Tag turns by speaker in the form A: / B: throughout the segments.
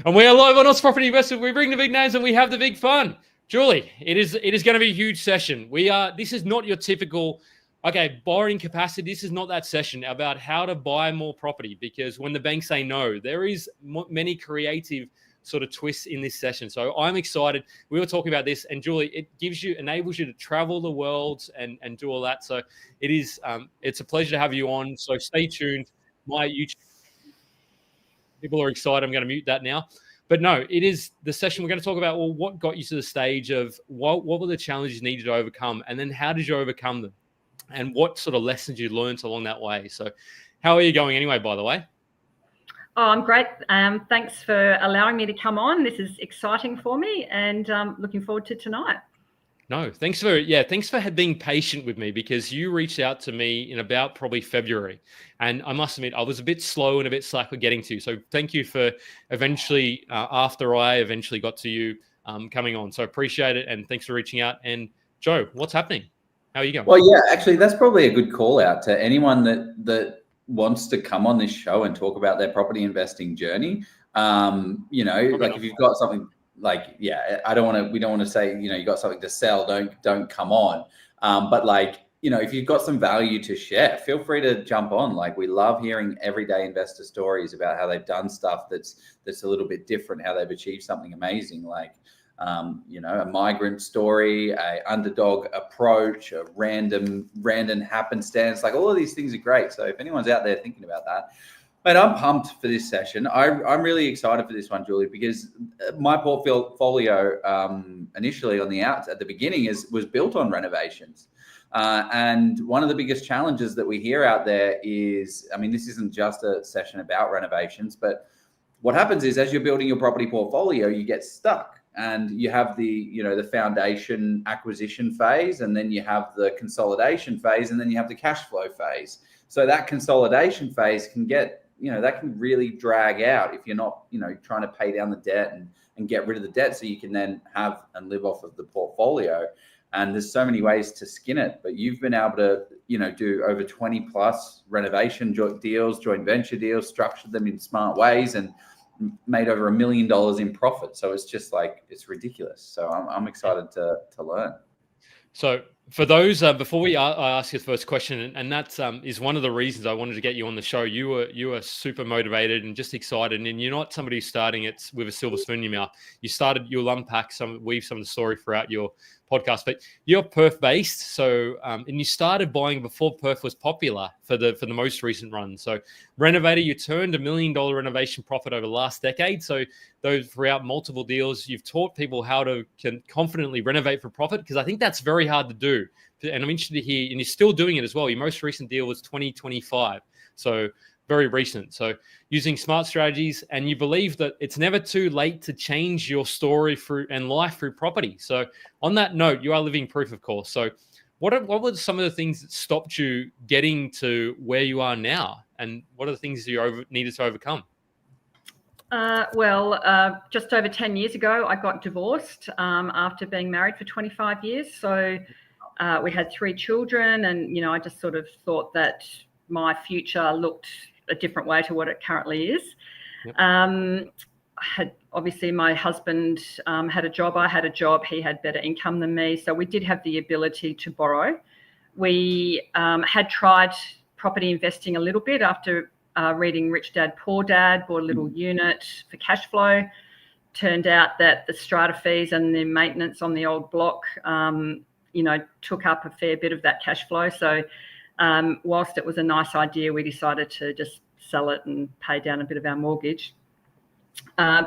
A: And we are live on Oz Property Investment. We bring the big names and we have the big fun. Julie, it is going to be a huge session. This is not your typical, borrowing capacity. This is not that session about how to buy more property, because when the banks say no, there is many creative sort of twists in this session. So I'm excited. We were talking about this, and Julie, it enables you to travel the world and do all that. So it's a pleasure to have you on. So stay tuned. My YouTube people are excited. I'm going to mute that now. But no, it is the session we're going to talk about, well, what got you to the stage of what were the challenges needed to overcome, and then how did you overcome them, and what sort of lessons you learned along that way. So how are you going anyway, by the way?
B: Oh, I'm great. Thanks for allowing me to come on. This is exciting for me, and looking forward to tonight.
A: No, thanks for being patient with me, because you reached out to me in about probably February, and I must admit I was a bit slow and a bit slack with getting to you. So thank you for eventually, after I eventually got to you, coming on. So I appreciate it, and thanks for reaching out. And Joe, what's happening? How are you going?
C: Well, yeah, actually, that's probably a good call out to anyone that wants to come on this show and talk about their property investing journey. If you've got something. We don't want to say, you got something to sell, don't come on. If you've got some value to share, feel free to jump on. We love hearing everyday investor stories about how they've done stuff that's a little bit different, how they've achieved something amazing, a migrant story, a underdog approach, a random happenstance. All of these things are great. So if anyone's out there thinking about that, but I'm pumped for this session. I'm really excited for this one, Julie, because my portfolio initially at the beginning was built on renovations. And one of the biggest challenges that we hear out there is, this isn't just a session about renovations, but what happens is as you're building your property portfolio, you get stuck, and you have the foundation acquisition phase, and then you have the consolidation phase, and then you have the cash flow phase. So that consolidation phase can get, that can really drag out if you're not, trying to pay down the debt and get rid of the debt so you can then have and live off of the portfolio. And there's so many ways to skin it, but you've been able to, do over 20 plus renovation deals, joint venture deals, structured them in smart ways, and made over $1 million in profit. So it's just it's ridiculous. So I'm excited to learn.
A: So for those, before I ask you the first question, and that is one of the reasons I wanted to get you on the show. You were super motivated and just excited, and you're not somebody who's starting it with a silver spoon in your mouth. You'll unpack weave some of the story throughout your podcast, but you're Perth based. So, and you started buying before Perth was popular for the most recent run. So Renovator, you turned $1 million renovation profit over the last decade. So those throughout multiple deals, you've taught people how to can confidently renovate for profit, because I think that's very hard to do. And I'm interested to hear, and you're still doing it as well. Your most recent deal was 2025. So very recent. So using smart strategies, and you believe that it's never too late to change your story through property. So on that note, you are living proof, of course. So what were some of the things that stopped you getting to where you are now? And what are the things you needed to overcome?
B: Just over 10 years ago, I got divorced after being married for 25 years. So we had 3 children, and, I just sort of thought that my future looked a different way to what it currently is. Yep. Obviously my husband had a job, I had a job, he had better income than me. So we did have the ability to borrow. We had tried property investing a little bit after reading Rich Dad, Poor Dad, bought a little unit for cash flow. Turned out that the strata fees and the maintenance on the old block, took up a fair bit of that cash flow. So whilst it was a nice idea, we decided to just sell it and pay down a bit of our mortgage. So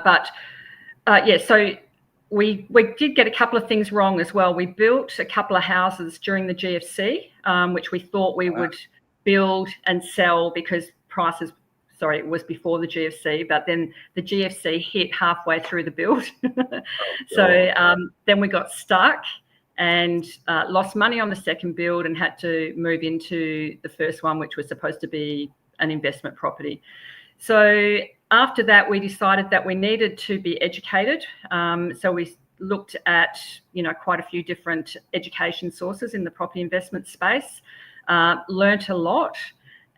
B: we did get a couple of things wrong as well. We built a couple of houses during the GFC, which we thought we would build and sell because it was before the GFC, but then the GFC hit halfway through the build. Then we got stuck and lost money on the second build and had to move into the first one, which was supposed to be an investment property. So after that, we decided that we needed to be educated. So we looked at, quite a few different education sources in the property investment space, learnt a lot.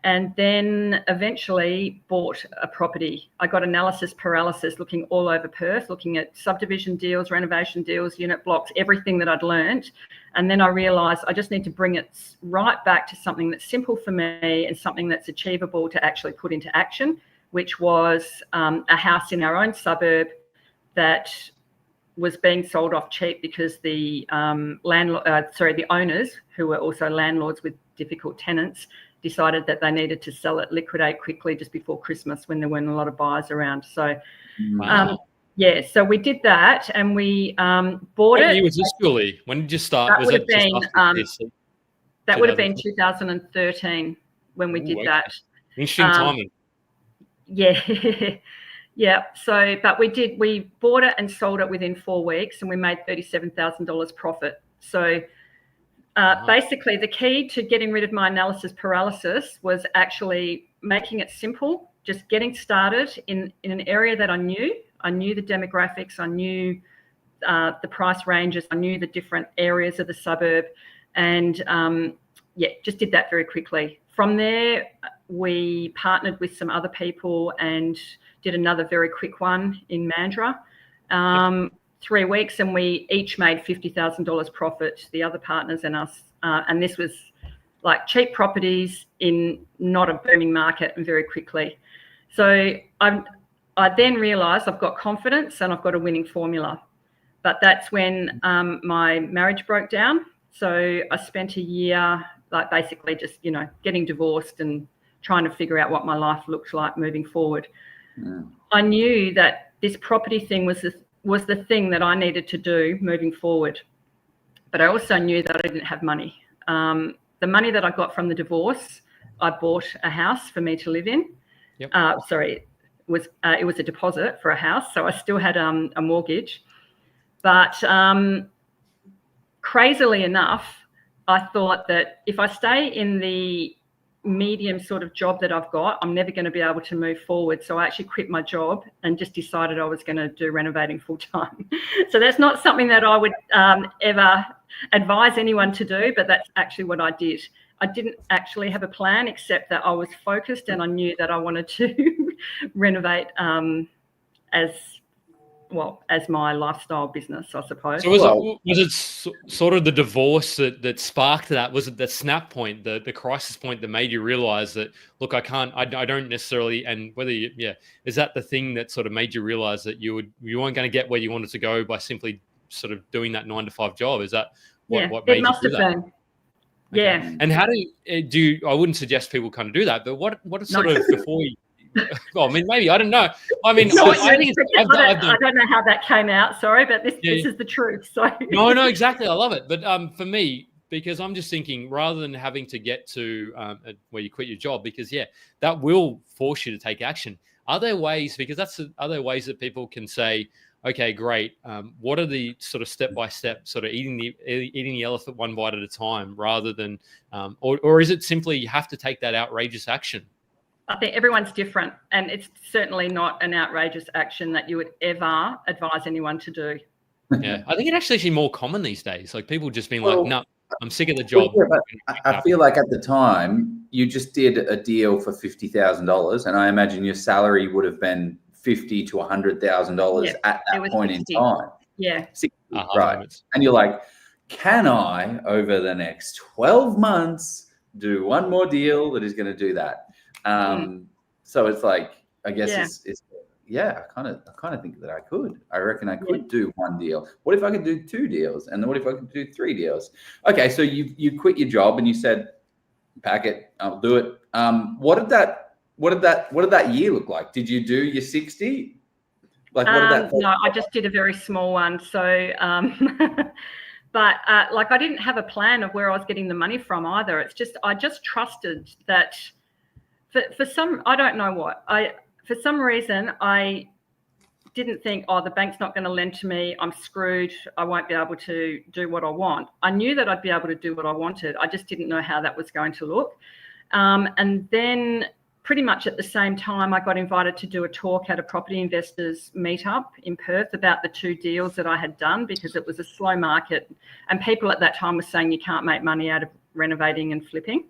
B: and then eventually bought a property. I got analysis paralysis looking all over Perth, looking at subdivision deals, renovation deals, unit blocks, everything that I'd learned. And then I realised I just need to bring it right back to something that's simple for me and something that's achievable to actually put into action, which was a house in our own suburb that was being sold off cheap because the the owners, who were also landlords with difficult tenants, decided that they needed to sell it, liquidate quickly just before Christmas when there weren't a lot of buyers around. So, so we did that, and we bought it.
A: What year was this, Julie? When did you start?
B: That would have been 2013 when we did that.
A: Interesting timing.
B: Yeah. Yeah. So, but we bought it and sold it within 4 weeks, and we made $37,000 profit. So basically the key to getting rid of my analysis paralysis was actually making it simple, just getting started in an area that I knew. I knew the demographics, I knew the price ranges, I knew the different areas of the suburb, and just did that very quickly. From there, we partnered with some other people and did another very quick one in Mandurah, 3 weeks, and we each made $50,000 profit, the other partners and us. And this was like cheap properties in not a booming market, and very quickly. So I then realised I've got confidence and I've got a winning formula. But that's when my marriage broke down. So I spent a year like basically just, getting divorced and trying to figure out what my life looked like moving forward. Yeah. I knew that this property thing was the thing that I needed to do moving forward. But I also knew that I didn't have money. The money that I got from the divorce, I bought a house for me to live in. Yep. It was a deposit for a house, so I still had a mortgage. But crazily enough, I thought that if I stay in the medium sort of job that I've got, I'm never going to be able to move forward. So I actually quit my job and just decided I was going to do renovating full time. So that's not something that I would ever advise anyone to do, but that's actually what I did. I didn't actually have a plan, except that I was focused and I knew that I wanted to renovate as my lifestyle business, I suppose.
A: So was it sort of the divorce that sparked that? Was it the snap point, the crisis point that made you realize that, look, I don't necessarily, and whether is that the thing that sort of made you realize that you weren't going to get where you wanted to go by simply sort of doing that 9-to-5 job? Is that what made you do that? Been. Okay.
B: Yeah.
A: And how do you, I wouldn't suggest people kind of do that, but what is sort of before you, well, I mean, maybe, I don't know. I mean, I
B: don't know how that came out. Sorry, but this is the truth. So
A: no, exactly. I love it. But for me, because I'm just thinking, rather than having to get to where you quit your job, because that will force you to take action. Are there ways? Because that's other ways that people can say, okay, great. What are the sort of step-by-step sort of eating the elephant one bite at a time, rather than, or is it simply you have to take that outrageous action?
B: I think everyone's different, and it's certainly not an outrageous action that you would ever advise anyone to do.
A: Yeah, I think it's actually more common these days. Like people just being like, no, I'm sick of the job.
C: I feel like at the time you just did a deal for $50,000, and I imagine your salary would have been $50,000 to $100,000 at that point 60. In time.
B: Yeah,
C: 60, right. And you're like, can I, over the next 12 months, do one more deal that is going to do that? So it's like, I guess I kind of think that I reckon I could do one deal. What if I could do 2 deals? And then what if I could do 3 deals? Okay. So you quit your job and you said, pack it, I'll do it. What did that year look like? Did you do your 60? Like, what did that?
B: No, I just did a very small one. So, but I didn't have a plan of where I was getting the money from either. It's just, I just trusted that for some, I don't know what, for some reason, I didn't think, the bank's not going to lend to me. I'm screwed. I won't be able to do what I want. I knew that I'd be able to do what I wanted. I just didn't know how that was going to look. And then pretty much at the same time, I got invited to do a talk at a property investors meetup in Perth about the 2 deals that I had done, because it was a slow market. And people at that time were saying you can't make money out of renovating and flipping.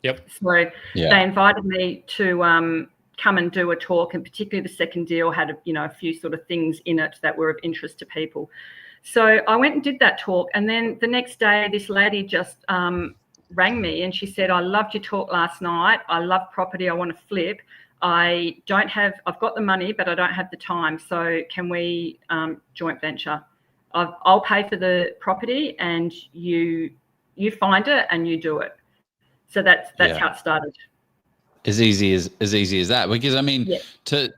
A: Yep.
B: So they invited me to come and do a talk, and particularly the second deal had a few sort of things in it that were of interest to people. So I went and did that talk, and then the next day this lady just rang me and she said, I loved your talk last night. I love property. I want to flip. I've got the money, but I don't have the time. So can we joint venture? I'll pay for the property and you find it and you do it. So that's how it started.
D: As easy as that. Because I mean, to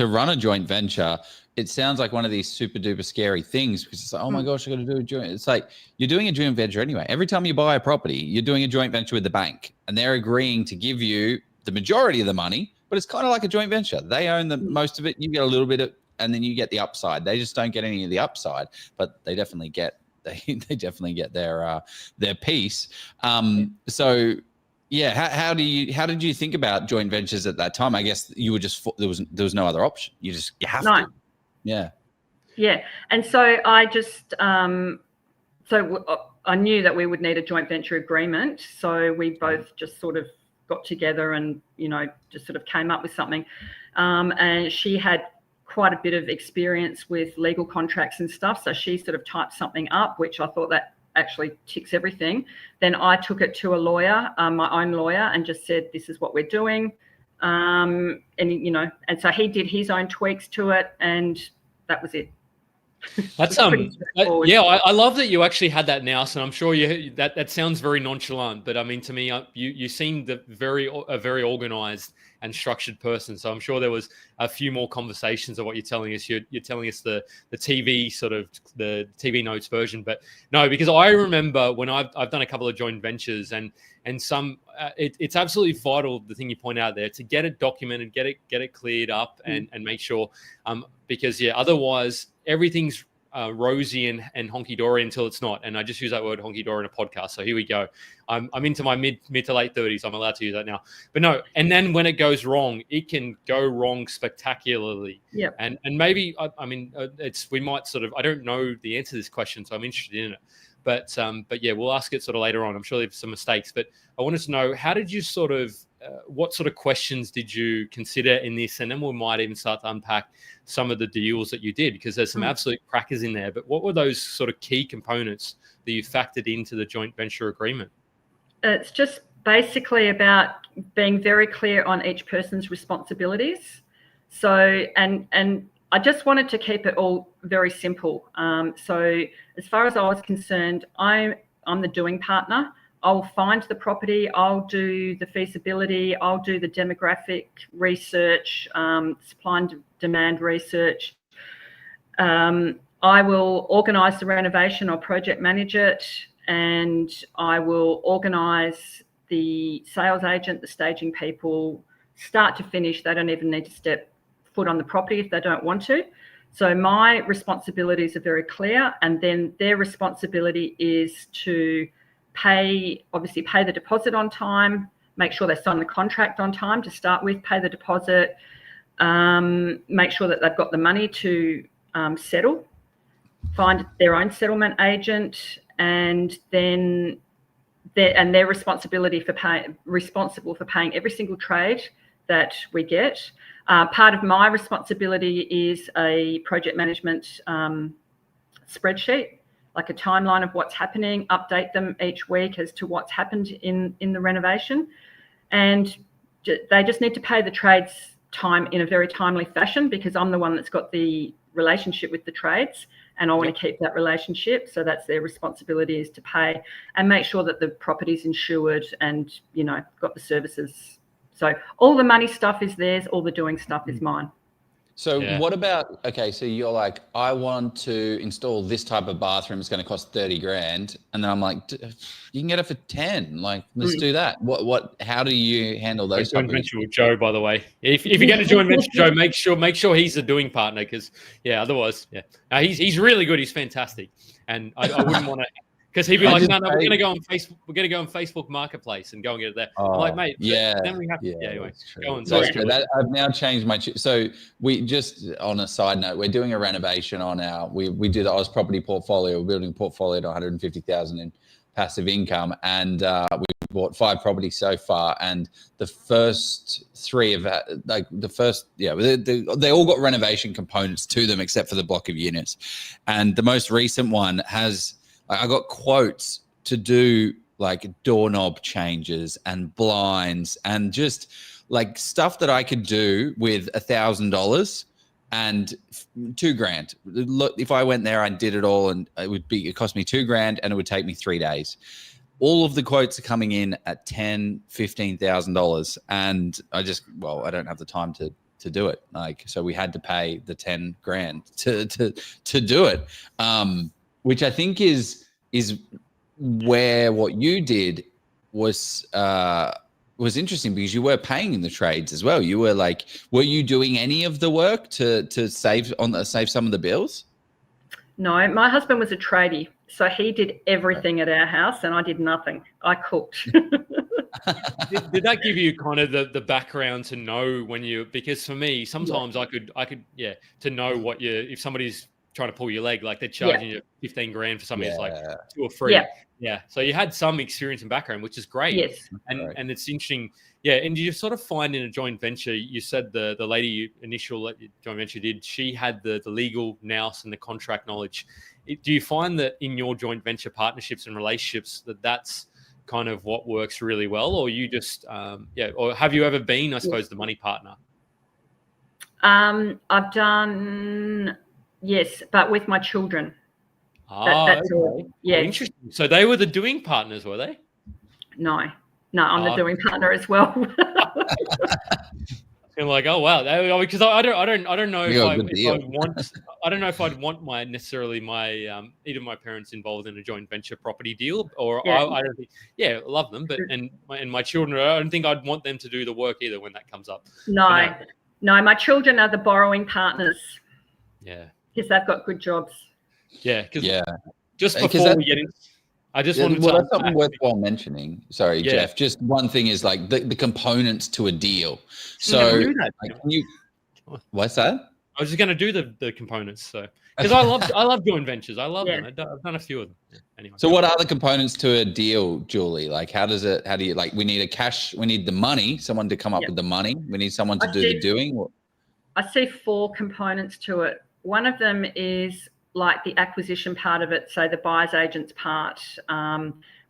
D: run a joint venture, it sounds like one of these super duper scary things, because it's like, oh my gosh, I got to do a joint. It's like you're doing a joint venture anyway. Every time you buy a property, you're doing a joint venture with the bank, and they're agreeing to give you the majority of the money, but it's kind of like a joint venture. They own the most of it. You get a little bit of, and then you get the upside. They just don't get any of the upside, but they definitely get they definitely get their piece. So yeah, how did you think about joint ventures at that time? I guess you were just there was no other option. You have to. Yeah. And so I just I knew that we would need a joint venture agreement. So we both just sort of got together and, just sort of came up with something. And she had quite a bit of experience with legal contracts and stuff. So she sort of typed something up, which I thought that actually ticks everything. Then I took it to a lawyer, my own lawyer, and just said, this is what we're doing. And so he did his own tweaks to it, and that was it.
A: That's I love that you actually had that now. So I'm sure that sounds very nonchalant, but I mean, to me, you seemed a very organized and structured person. So I'm sure there was a few more conversations of what you're telling us. You're telling us the TV sort of the TV notes version, but no, because I remember when I've done a couple of joint ventures and some it's absolutely vital, the thing you point out there, to get it documented, get it cleared up and make sure because otherwise everything's rosy and honky-dory until it's not. And I just use that word honky-dory in a podcast. So here we go. I'm into my mid to late 30s. I'm allowed to use that now. But no, and then when it goes wrong, it can go wrong spectacularly. Yeah. And maybe, we might sort of, I don't know the answer to this question, so I'm interested in it. But yeah, we'll ask it sort of later on. I'm sure there's some mistakes. But I wanted to know, how did you sort of, what sort of questions did you consider in this? And then we might even start to unpack some of the deals that you did, because there's some absolute crackers in there. But what were those sort of key components that you factored into the joint venture agreement?
B: It's just basically about being very clear on each person's responsibilities. So, and I just wanted to keep it all very simple. So as far as I was concerned, I'm the doing partner. I'll find the property, I'll do the feasibility, I'll do the demographic research, supply and demand research. I will organise the renovation or project manage it, and I will organise the sales agent, the staging people, start to finish. They don't even need to step foot on the property if they don't want to. So my responsibilities are very clear, and then their responsibility is to pay the deposit on time, make sure they sign the contract on time to start with, pay the deposit, make sure that they've got the money to settle, find their own settlement agent, and then they're responsible for paying every single trade that we get. Part of my responsibility is a project management spreadsheet, like a timeline of what's happening, update them each week as to what's happened in the renovation. And they just need to pay the trades time in a very timely fashion, because I'm the one that's got the relationship with the trades, and I want to keep that relationship. So that's their responsibility, is to pay and make sure that the property's insured and, got the services. So all the money stuff is theirs, all the doing stuff is mine.
D: So what about, okay, so you're like, I want to install this type of bathroom. It's going to cost 30 grand. And then I'm like, you can get it for 10. Like, let's do that. How do you handle those?
A: Joint venture with Joe, by the way. If you get a joint venture, Joe, make sure he's the doing partner, because otherwise, he's really good. He's fantastic. And I wouldn't want to, because he'd be like, no, we're going to go on Facebook. We're going to go on Facebook Marketplace and go and get it there. I'm like, mate, then we have to. Anyway, go on. Sorry.
D: I've now changed my. So we just, on a side note, we're doing a renovation on we do the Oz property portfolio. We're building a portfolio to 150,000 in passive income, and we've bought 5 properties so far, and the first 3 of that, like the first, they all got renovation components to them except for the block of units. And the most recent one has, I got quotes to do like doorknob changes and blinds and just like stuff that I could do with $1,000 and $2,000. Look, if I went there and did it all, and it cost me $2,000 and it would take me 3 days. All of the quotes are coming in at $10,000-$15,000, and I don't have the time to do it. Like, so we had to pay the $10,000 to do it, which I think is where what you did was interesting, because you were paying in the trades as well. You were like, were you doing any of the work to save some of the bills?
B: No, my husband was a tradie, so he did everything at our house, and I did nothing. I cooked.
A: Did that give you kind of the background to know when because for me, sometimes I could to know what if somebody's trying to pull your leg, like they're charging you $15,000 for something that's like 2 or 3. Yeah. So you had some experience and background, which is great.
B: Yes.
A: And it's interesting. Yeah. And you sort of find in a joint venture, you said the lady initial joint venture did, she had the legal nous and the contract knowledge. Do you find that in your joint venture partnerships and relationships that's kind of what works really well, or you just, or have you ever been, I suppose, the money partner?
B: I've done, yes, but with my children. That's all. Yeah.
A: Interesting. So they were the doing partners, were they?
B: No, I'm the doing partner as well.
A: I'm like, oh wow, because I don't know if I don't know if I'd want necessarily my either my parents involved in a joint venture property deal, or I don't think. Yeah, I love them, but and my children, I don't think I'd want them to do the work either when that comes up.
B: No, my children are the borrowing partners.
A: Yeah,
B: because they've got good jobs.
A: Yeah, just before we get in, I just wanted to.
D: That's something worthwhile mentioning. Sorry, Jeff. Just one thing is like the components to a deal. So, what's that?
A: I was just going to do the components. So, because I love joint ventures. I love them. I've done a few of them. Yeah, anyway.
D: So, what are the components to a deal, Julie? Like, how do you like? We need we need the money. Someone to come up with the money. We need someone to do the doing.
B: I see 4 components to it. One of them is like the acquisition part of it, so the buyer's agent's part,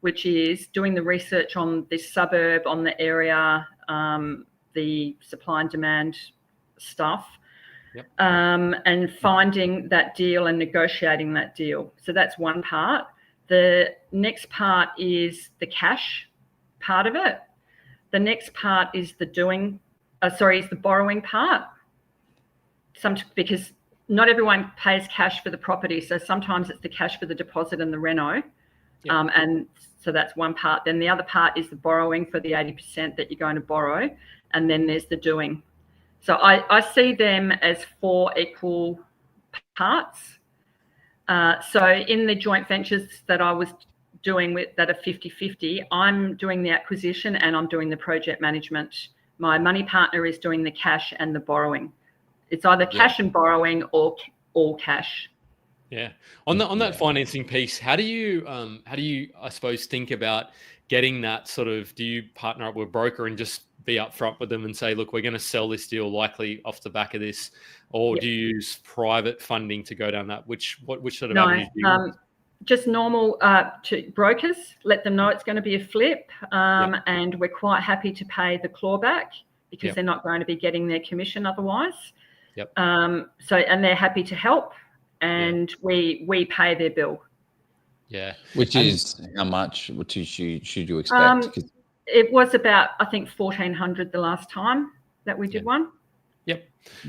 B: which is doing the research on this suburb, on the area, the supply and demand stuff, and finding that deal and negotiating that deal. So that's one part. The next part is the cash part of it. The next part is the is the borrowing part. Because not everyone pays cash for the property. So sometimes it's the cash for the deposit and the reno. And so that's one part. Then the other part is the borrowing for the 80% that you're going to borrow. And then there's the doing. So I see them as 4 equal parts. So in the joint ventures that I was doing that are 50-50, I'm doing the acquisition and I'm doing the project management. My money partner is doing the cash and the borrowing. It's either cash and borrowing or all cash.
A: Yeah. On that financing piece, how do you I suppose think about getting that sort of? Do you partner up with a broker and just be upfront with them and say, look, we're going to sell this deal likely off the back of this, or do you use private funding to go down that? Which sort of avenues do you use?
B: Just normal to brokers. Let them know it's going to be a flip, and we're quite happy to pay the clawback because they're not going to be getting their commission otherwise. And they're happy to help, and we pay their bill. Yeah.
D: Which is how much? What should you expect?
B: It was about, I think, 1,400 the last time that we did one.
A: Yep.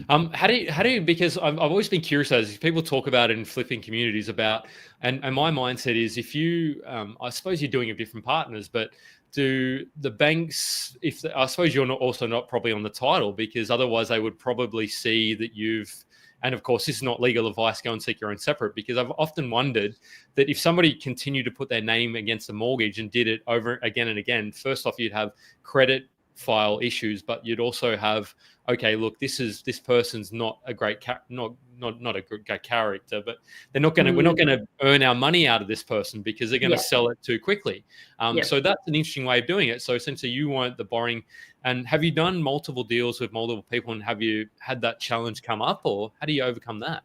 A: How do you? Because I've always been curious as people talk about it in flipping communities about, and my mindset is if you, I suppose you're doing it with different partners, but do the banks, I suppose you're also not probably on the title, because otherwise they would probably see that and of course this is not legal advice, go and seek your own separate, because I've often wondered that if somebody continued to put their name against the mortgage and did it over again and again, first off, you'd have credit file issues, but you'd also have, okay, look, this person's not a great not a great character, but we're not going to earn our money out of this person because they're going to sell it too quickly. So that's an interesting way of doing it. So essentially you weren't the borrowing. And have you done multiple deals with multiple people, and have you had that challenge come up, or how do you overcome that?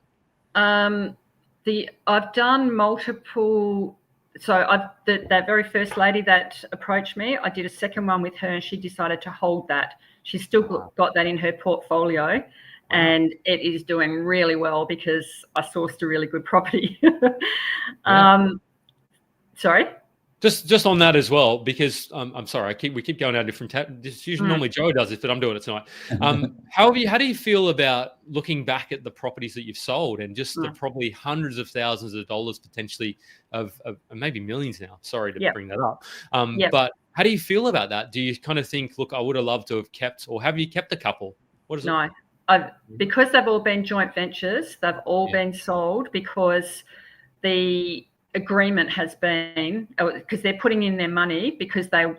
B: I've done multiple. So that very first lady that approached me, I did a second one with her, and she decided to hold that. She's still got that in her portfolio, and it is doing really well because I sourced a really good property. Sorry?
A: Just on that as well, because I'm sorry, we keep going down different this usually normally Joe does it, but I'm doing it tonight. How do you feel about looking back at the properties that you've sold and just the probably hundreds of thousands of dollars potentially of maybe millions now? Sorry to bring that up. But how do you feel about that? Do you kind of think, look, I would have loved to have kept, or have you kept a couple? What is it?
B: Because they've all been joint ventures, they've all been sold because the agreement has been, because they're putting in their money because the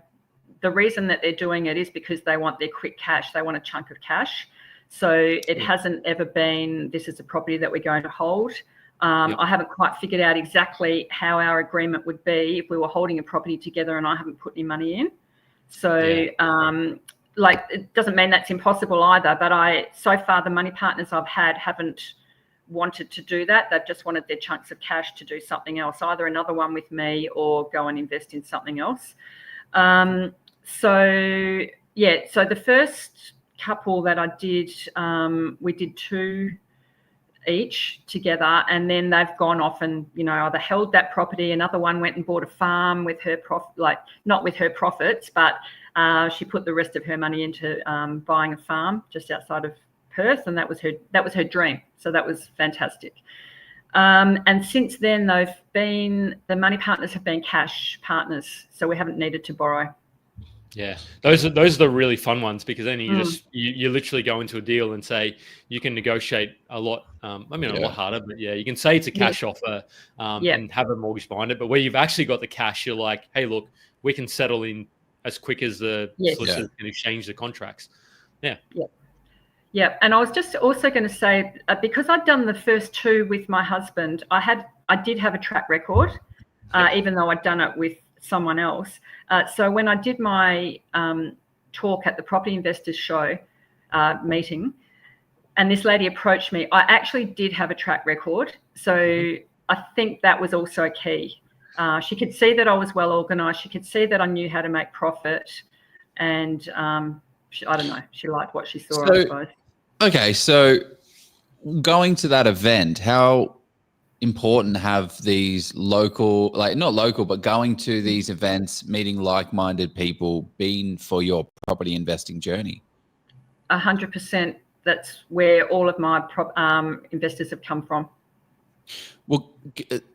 B: reason that they're doing it is because they want their quick cash. They want a chunk of cash. So it hasn't ever been, this is a property that we're going to hold. I haven't quite figured out exactly how our agreement would be if we were holding a property together and I haven't put any money in. So it doesn't mean that's impossible either, but so far the money partners I've had haven't wanted to do that. They've just wanted their chunks of cash to do something else, either another one with me or go and invest in something else. So the first couple that I did, we did 2 each together, and then they've gone off and either held that property. Another one went and bought a farm with her not with her profits, but she put the rest of her money into buying a farm just outside of Perth, and that was her dream. So that was fantastic. And since then, the money partners have been cash partners, so we haven't needed to borrow.
A: Yeah, those are the really fun ones, because then you literally go into a deal and say you can negotiate a lot. A lot harder, but you can say it's a cash offer and have a mortgage behind it. But where you've actually got the cash, you're like, hey, look, we can settle in as quick as the solicitors can exchange the contracts.
B: Yeah, and I was just also going to say, because I'd done the first 2 with my husband, I did have a track record, even though I'd done it with someone else. So when I did my talk at the Property Investors Show meeting, and this lady approached me, I actually did have a track record. So I think that was also key. She could see that I was well organised. She could see that I knew how to make profit, and I don't know, she liked what she saw, I suppose.
D: Okay, so going to that event, how important have these local, not local, but going to these events, meeting like-minded people, been for your property investing journey?
B: 100%. That's where all of my investors have come from.
D: Well,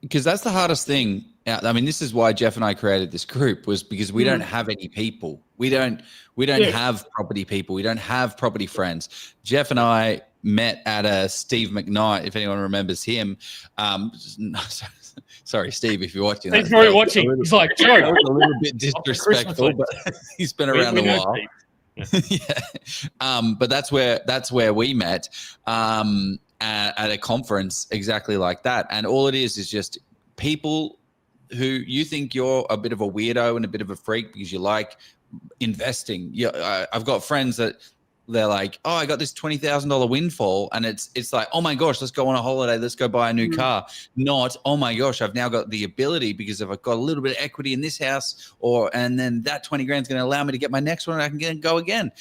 D: because that's the hardest thing. I mean, this is why Jeff and I created this group, was because we don't have any people. We don't have property people. We don't have property friends. Jeff and I met at a Steve McKnight, if anyone remembers him. Sorry, Steve, if you're watching.
A: He's probably watching. He's like, Joe.
D: A little bit disrespectful, but he's been around a while. But that's where we met at a conference exactly like that. And all it is just people who you think you're a bit of a weirdo and a bit of a freak because you like investing. I've got friends that they're like, oh, I got this $20,000 windfall, and it's like, oh my gosh, let's go on a holiday, let's go buy a new car. Not, oh my gosh, I've now got the ability because if I've got a little bit of equity in this house, and then that 20 grand is going to allow me to get my next one, and I can go again.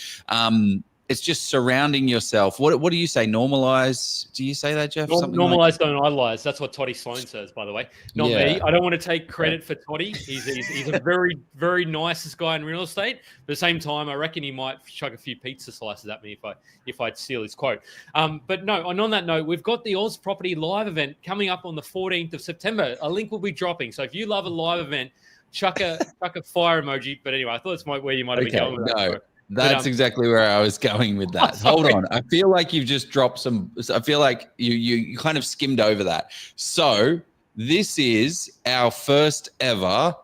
D: It's just surrounding yourself. What do you say? Normalize? Do you say that, Jeff?
A: Normalize, don't idolize. That's what Toddy Sloan says, by the way. Not me. I don't want to take credit for Toddy. He's a very, very nicest guy in real estate. At the same time, I reckon he might chuck a few pizza slices at me if I steal his quote. But no, and on that note, we've got the Oz Property Live event coming up on the 14th of September. A link will be dropping. So if you love a live event, chuck a fire emoji. But anyway, I thought it's where you might have been going with that.
D: That's exactly where I was going with that. Hold on. I feel like you've just dropped I feel like you kind of skimmed over that. So this is our first ever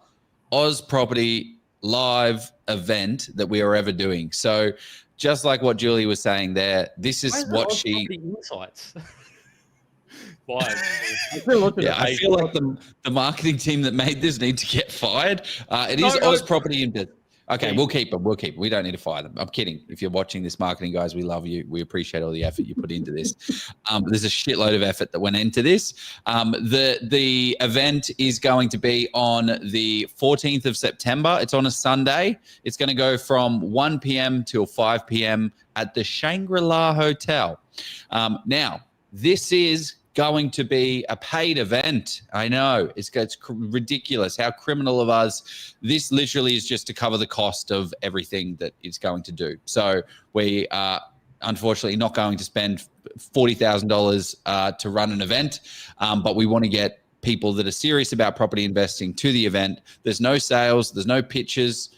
D: Oz Property live event that we are ever doing. So just like what Julie was saying there, this is what she...
A: Insights. Live.
D: Yeah, I feel like the marketing team that made this need to get fired. It is Oz Property and Business. Okay, we'll keep them. We don't need to fire them. I'm kidding. If you're watching this, marketing guys, we love you. We appreciate all the effort you put into this. There's a shitload of effort that went into this. The event is going to be on the 14th of September. It's on a Sunday. It's going to go from 1 p.m. till 5 p.m. at the Shangri-La Hotel. Now, this is going to be a paid event. I know it's ridiculous. How criminal of us. This literally is just to cover the cost of everything that it's going to do. So we are unfortunately not going to spend $40,000 to run an event, but we want to get people that are serious about property investing to the event. There's no sales. There's no pitches.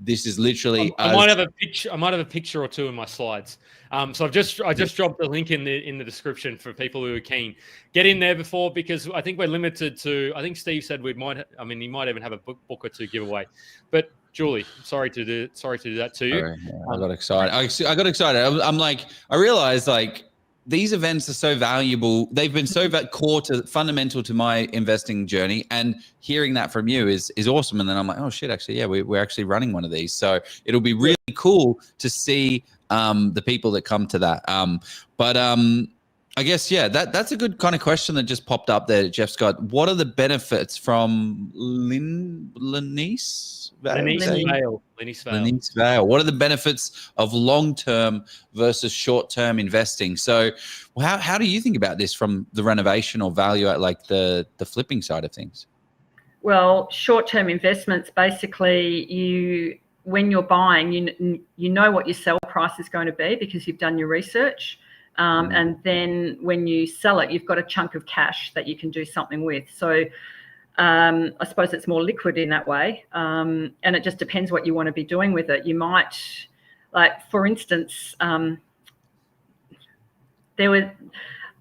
D: This is literally.
A: I might have a picture. I might have a picture or two in my slides. So I just dropped the link in the description for people who are keen. Get in there before, because I think we're limited to. I think Steve said he might even have a book or two giveaway. But Julie, sorry to do that to you.
D: I got excited. I got excited. I'm like, I realized like these events are so valuable. They've been so fundamental to my investing journey, and hearing that from you is awesome. And then I'm like, oh shit, actually, yeah, we're actually running one of these. So it'll be really cool to see the people that come to that. But I guess, yeah, that's a good kind of question that just popped up there, Jeff Scott. What are the benefits from Lenise Vale? What are the benefits of long-term versus short-term investing? So how do you think about this from the renovation or value at like the flipping side of things?
B: Well, short-term investments, basically when you're buying, you know what your sell price is going to be because you've done your research. And then when you sell it, you've got a chunk of cash that you can do something with. So I suppose it's more liquid in that way. And it just depends what you want to be doing with it. You might, like, for instance, there was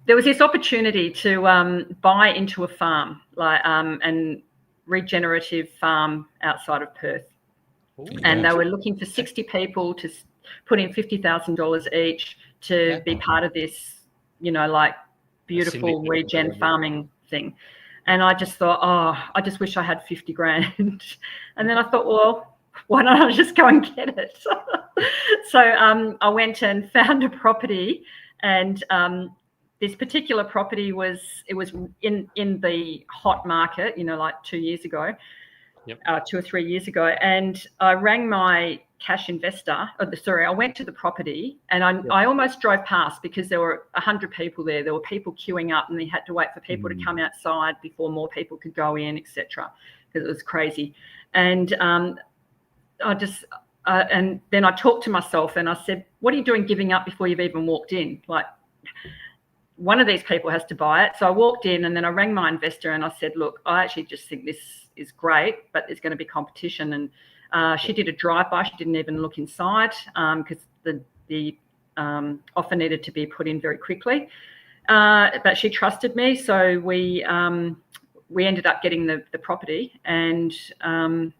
B: this opportunity to buy into a farm, like and regenerative farm outside of Perth. And they were looking for 60 people to put in $50,000 each to be part of this, like beautiful regen farming thing. And I just thought, I just wish I had 50 grand. And then I thought, well, why don't I just go and get it? So I went and found a property, and this particular property was in the hot market, like 2 years ago. 2 or 3 years ago, and I rang my cash investor. I went to the property, and I almost drove past because there were 100 people there. There were people queuing up, and they had to wait for people to come outside before more people could go in, etc. Because it was crazy. And and then I talked to myself, and I said, "What are you doing giving up before you've even walked in? Like, one of these people has to buy it." So I walked in, and then I rang my investor, and I said, "Look, I actually just think this is great, but there's going to be competition." And she did a drive-by. She didn't even look inside because the offer needed to be put in very quickly. But she trusted me, so we ended up getting the property, and so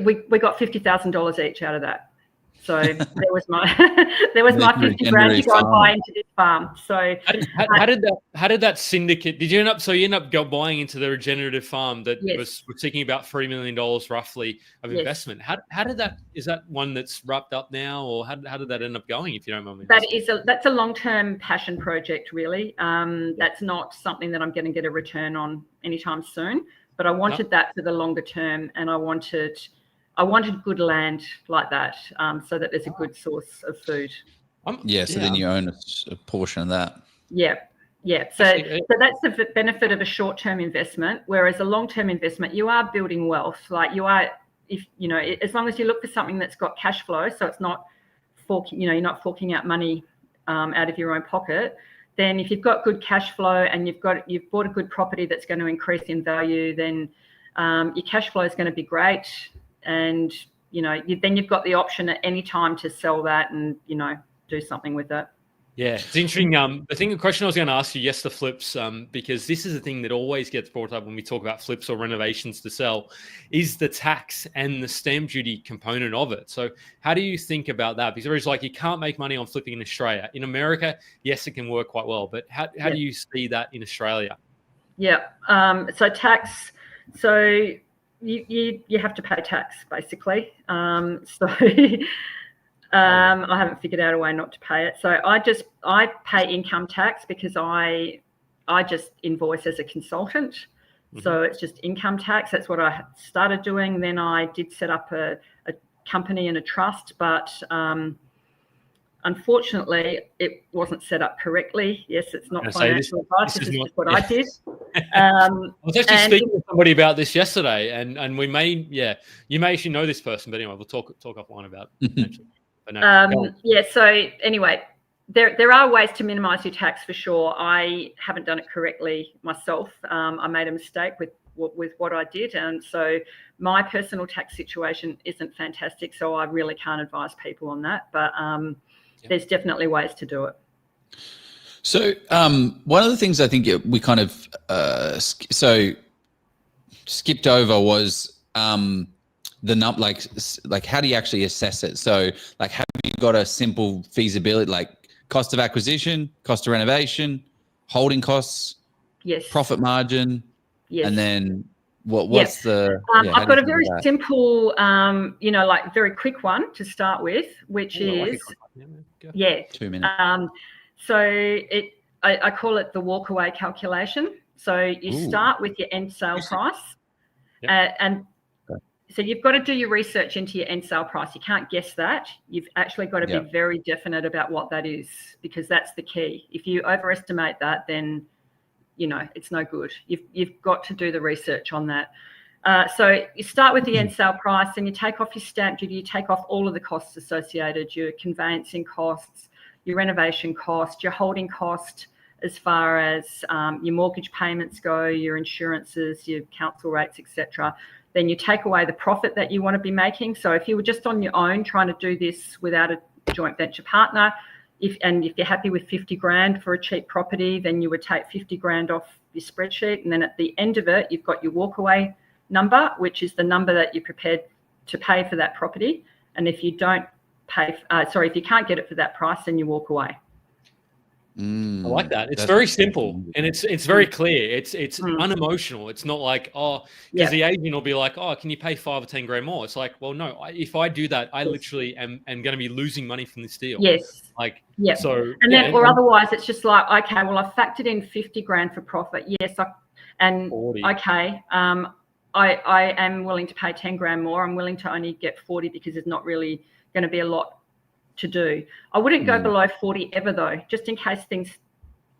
B: we got $50,000 each out of that. So there was my 50 grand to go and buy into this farm. So
A: how did that syndicate? Did you end up buying into the regenerative farm that was seeking about $3 million roughly of investment? How did that? Is that one that's wrapped up now, or how did that end up going? If you don't mind me.
B: That's a long-term passion project, really. That's not something that I'm going to get a return on anytime soon. But I wanted that for the longer term, and I wanted good land like that, so that there's a good source of food.
D: So then you own a portion of that.
B: Yeah. So that's the benefit of a short-term investment, whereas a long-term investment, you are building wealth. Like you are, as long as you look for something that's got cash flow, so it's not you're not forking out money out of your own pocket. Then if you've got good cash flow and you've bought a good property that's going to increase in value, then your cash flow is going to be great. And, then you've got the option at any time to sell that and, do something with it.
A: Yeah, it's interesting. The question I was going to ask you, yes, the flips, because this is a thing that always gets brought up when we talk about flips or renovations to sell, is the tax and the stamp duty component of it. So how do you think about that? Because everybody's like, you can't make money on flipping in Australia. In America, yes, it can work quite well, but how do you see that in Australia?
B: Yeah. So tax. So you have to pay tax basically. I haven't figured out a way not to pay it. So I pay income tax because I just invoice as a consultant. Mm-hmm. So it's just income tax. That's what I started doing. Then I did set up a company and a trust, but unfortunately it wasn't set up correctly. Yes, it's not financial advice. This is just what I did.
A: I was actually speaking to somebody about this yesterday, and we may, you may actually know this person, but anyway, we'll talk offline about it.
B: So anyway, there are ways to minimize your tax for sure. I haven't done it correctly myself. I made a mistake with what I did, and so my personal tax situation isn't fantastic, so I really can't advise people on that, but there's definitely ways to do it.
D: So one of the things I think we kind of skipped over was like how do you actually assess it? So like, have you got a simple feasibility, like cost of acquisition, cost of renovation, holding costs,
B: yes,
D: profit margin,
B: yes,
D: and then what's the?
B: I've got a very simple, like very quick one to start with, which is
D: 2 minutes.
B: So I call it the walkaway calculation. So you start with your end sale price, and so you've got to do your research into your end sale price. You can't guess that. You've actually got to be very definite about what that is, because that's the key. If you overestimate that, then it's no good. You've got to do the research on that. So you start with the end sale price, and you take off your stamp duty, you take off all of the costs associated, your conveyancing costs, your renovation cost, your holding cost, as far as your mortgage payments go, your insurances, your council rates, etc. Then you take away the profit that you want to be making. So if you were just on your own trying to do this without a joint venture partner, if you're happy with 50 grand for a cheap property, then you would take 50 grand off your spreadsheet. And then at the end of it, you've got your walkaway number, which is the number that you're prepared to pay for that property. And if you don't pay, if you can't get it for that price, then you walk away.
A: I like that. It's very simple and it's very clear. It's unemotional. It's not like, because the agent will be like, can you pay 5 or 10 grand more? It's like, well, no, if I do that, I literally am going to be losing money from this deal.
B: Yes.
A: So,
B: or otherwise it's just like, okay, well, I factored in 50 grand for profit. Yes. 40. Okay. I am willing to pay 10 grand more. I'm willing to only get 40 because there's not really going to be a lot to do. I wouldn't go below 40 ever though, just in case things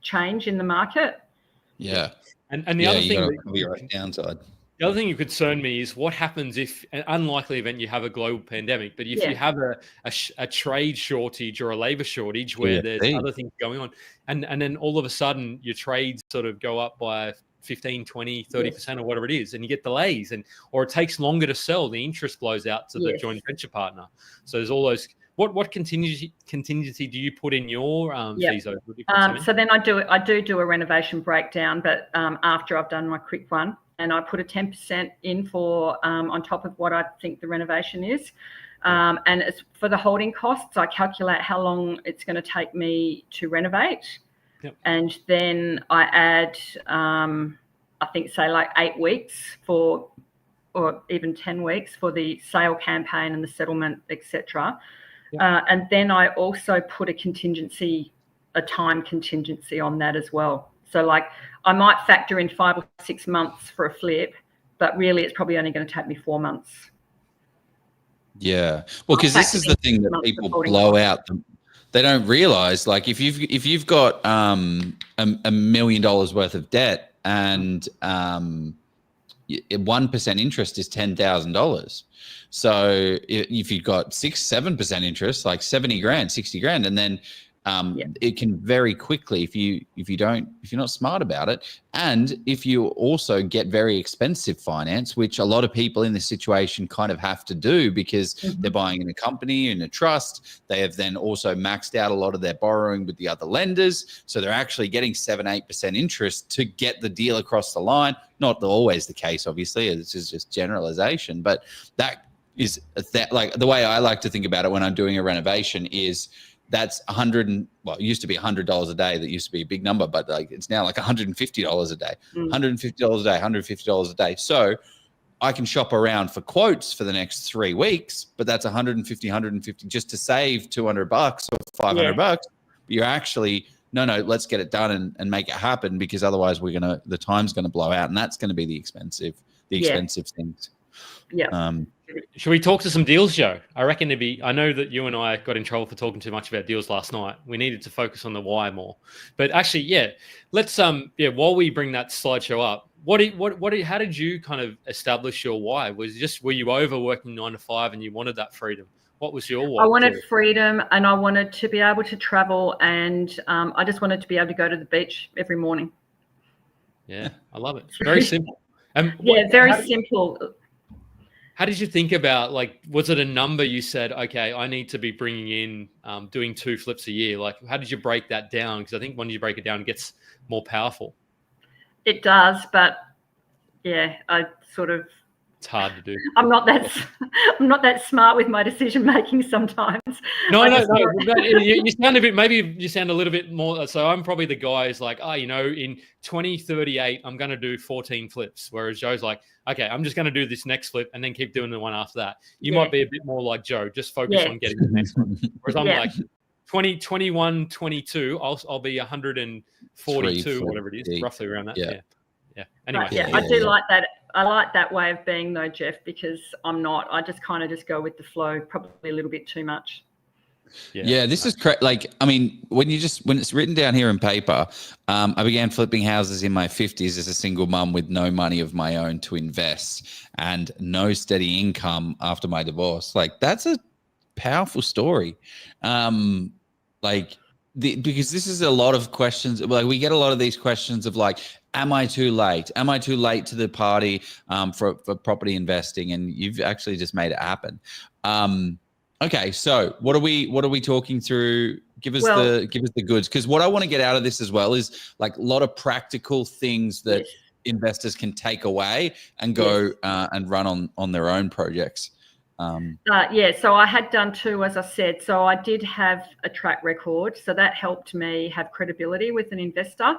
B: change in the market.
D: Yeah.
A: And the other thing,
D: downside.
A: The other thing that concerned me is what happens if, an unlikely event, you have a global pandemic, but if you have a trade shortage or a labor shortage where there's other things going on, and then all of a sudden your trades sort of go up by 15, 20, 30% or whatever it is, and you get delays, or it takes longer to sell, the interest blows out to the joint venture partner. So there's all those. What contingency do you put in your fees?
B: So then I do a renovation breakdown, but after I've done my quick one, and I put a 10% in for on top of what I think the renovation is. And it's for the holding costs, I calculate how long it's going to take me to renovate. Yep. And then I add, I think, say like 8 weeks or even 10 weeks for the sale campaign and the settlement, etc. And then I also put a time contingency on that as well. So like I might factor in 5 or 6 months for a flip, but really it's probably only going to take me 4 months.
D: Yeah. Well, because this is the thing that people blow out. They don't realize, like, if you've got $1 million worth of debt and 1% interest is $10,000. So if you've got 6-7% interest, like 70 grand, 60 grand, and then it can very quickly, if you're not smart about it, and if you also get very expensive finance, which a lot of people in this situation kind of have to do because they're buying in a company, in a trust. They have then also maxed out a lot of their borrowing with the other lenders. So they're actually getting 7-8% interest to get the deal across the line. Not always the case, obviously. This is just generalization, but that is like the way I like to think about it when I'm doing a renovation is that's it used to be $100 a day. That used to be a big number, but like it's now like $150 a day, $150 a day, $150 a day. So I can shop around for quotes for the next 3 weeks, but that's $150 just to save $200 or $500. But you're actually, no, let's get it done and make it happen, because otherwise the time's going to blow out, and that's going to be the expensive things.
B: Yeah.
A: Should we talk to some deals, Joe? I reckon I know that you and I got in trouble for talking too much about deals last night. We needed to focus on the why more. But actually, let's while we bring that slideshow up, how did you kind of establish your why? Were you over working 9 to 5 and you wanted that freedom? What was your why?
B: I wanted freedom, and I wanted to be able to travel, and I just wanted to be able to go to the beach every morning.
A: Yeah, I love it. Very simple.
B: Very simple.
A: How did you think about, like, was it a number you said, okay, I need to be bringing in, doing 2 flips a year? Like, how did you break that down? Because I think when you break it down, it gets more powerful.
B: It does, but I sort of.
A: It's hard to do.
B: I'm not that smart with my decision making sometimes.
A: No. You sound you sound a little bit more. So I'm probably the guy who's like, in 2038, I'm going to do 14 flips. Whereas Joe's like, okay, I'm just going to do this next flip and then keep doing the one after that. You might be a bit more like Joe, just focus on getting the next one. Whereas I'm like 21, 22, I'll be 142, whatever it is, roughly around that. Yeah. Anyway.
B: Right, I do like that. I like that way of being though, Jeff, because I'm not. I just kind of just go with the flow, probably a little bit too much.
D: Yeah, this is correct. Like, I mean, when it's written down here in paper, I began flipping houses in my 50s as a single mum with no money of my own to invest and no steady income after my divorce. Like, that's a powerful story. Because this is a lot of questions. Like, we get a lot of these questions of like, am I too late? Am I too late to the party for property investing? And you've actually just made it happen. Okay, so what are we talking through? Give us the goods, because what I want to get out of this as well is like a lot of practical things that investors can take away and go and run on their own projects.
B: So I had done 2, as I said. So I did have a track record, so that helped me have credibility with an investor.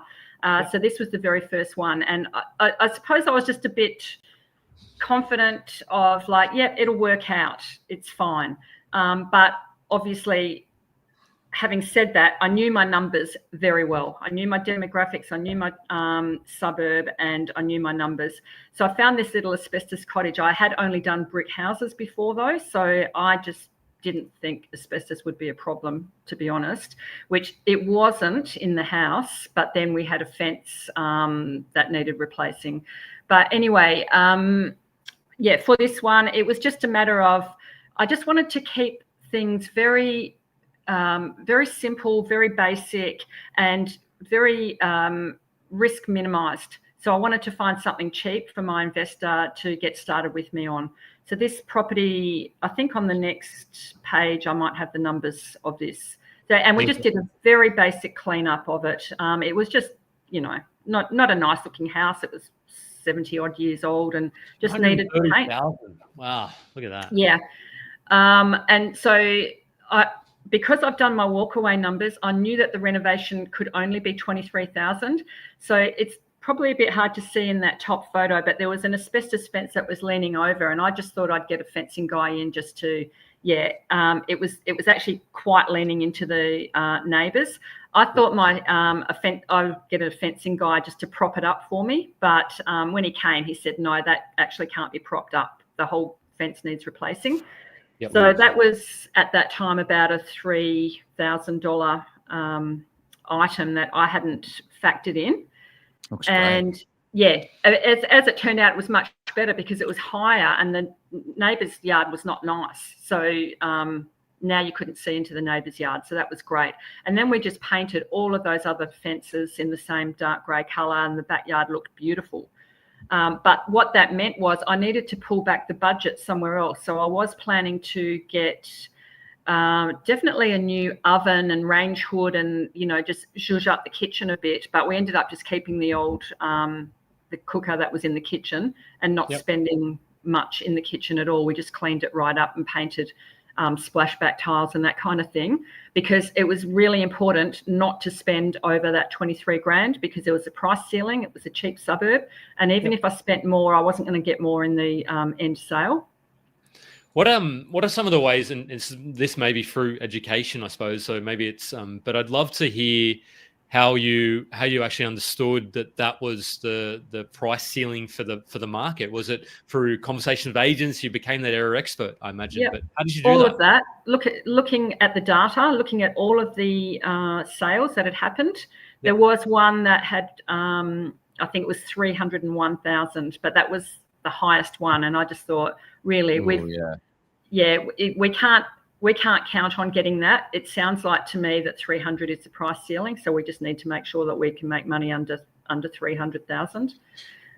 B: So this was the very first one, and I suppose I was just a bit confident of like, it'll work out, it's fine. But obviously, having said that, I knew my numbers very well. I knew my demographics, I knew my suburb, and I knew my numbers. So I found this little asbestos cottage. I had only done brick houses before though, so I just didn't think asbestos would be a problem, to be honest, which it wasn't in the house, but then we had a fence that needed replacing. But anyway, for this one, it was just a matter of, I just wanted to keep things very simple, very basic, and very risk minimized. So I wanted to find something cheap for my investor to get started with me on. So this property, I think on the next page, I might have the numbers of this. So, and we just did a very basic cleanup of it. It was just, not a nice looking house. It was 70 odd years old and just needed paint.
A: Wow, look at that.
B: Yeah. And so because I've done my walkaway numbers, I knew that the renovation could only be $23,000. So it's probably a bit hard to see in that top photo, but there was an asbestos fence that was leaning over, and I just thought I'd get a fencing guy in just to, it was actually quite leaning into the neighbours. I thought I would get a fencing guy just to prop it up for me, but when he came, he said, no, that actually can't be propped up. The whole fence needs replacing. Yep. So that was at that time about a $3,000 item that I hadn't factored in.
D: Looks
B: and
D: great.
B: As it turned out, it was much better because it was higher and the neighbour's yard was not nice. So now you couldn't see into the neighbour's yard. So that was great. And then we just painted all of those other fences in the same dark grey colour, and the backyard looked beautiful. But what that meant was I needed to pull back the budget somewhere else. So I was planning to get definitely a new oven and range hood and, just zhuzh up the kitchen a bit. But we ended up just keeping the old the cooker that was in the kitchen and not spending much in the kitchen at all. We just cleaned it right up and painted splashback tiles and that kind of thing, because it was really important not to spend over that 23 grand, because there was a price ceiling. It was a cheap suburb. And even if I spent more, I wasn't going to get more in the end sale.
A: What are some of the ways, and this may be through education, I suppose, so maybe it's but I'd love to hear how you actually understood that was the price ceiling for the market. Was it through conversation with agents? You became that area expert, I imagine.
B: Yeah.
A: But how did you do
B: all
A: that?
B: of that? Looking at the data, looking at all of the sales that had happened. There was one that had I think it was 301,000, but that was the highest one. And I just thought, really, we can't count on getting that. It sounds like to me that 300 is the price ceiling, so we just need to make sure that we can make money under 300,000.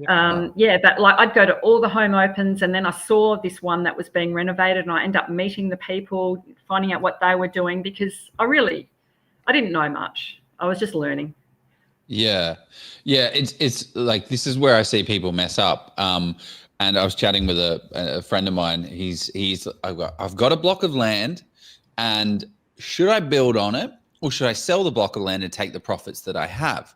B: But like I'd go to all the home opens, and then I saw this one that was being renovated, and I end up meeting the people, finding out what they were doing, because I didn't know much. I was just learning.
D: Yeah. It's like, this is where I see people mess up. And I was chatting with a friend of mine. I've got a block of land, and should I build on it, or should I sell the block of land and take the profits that I have?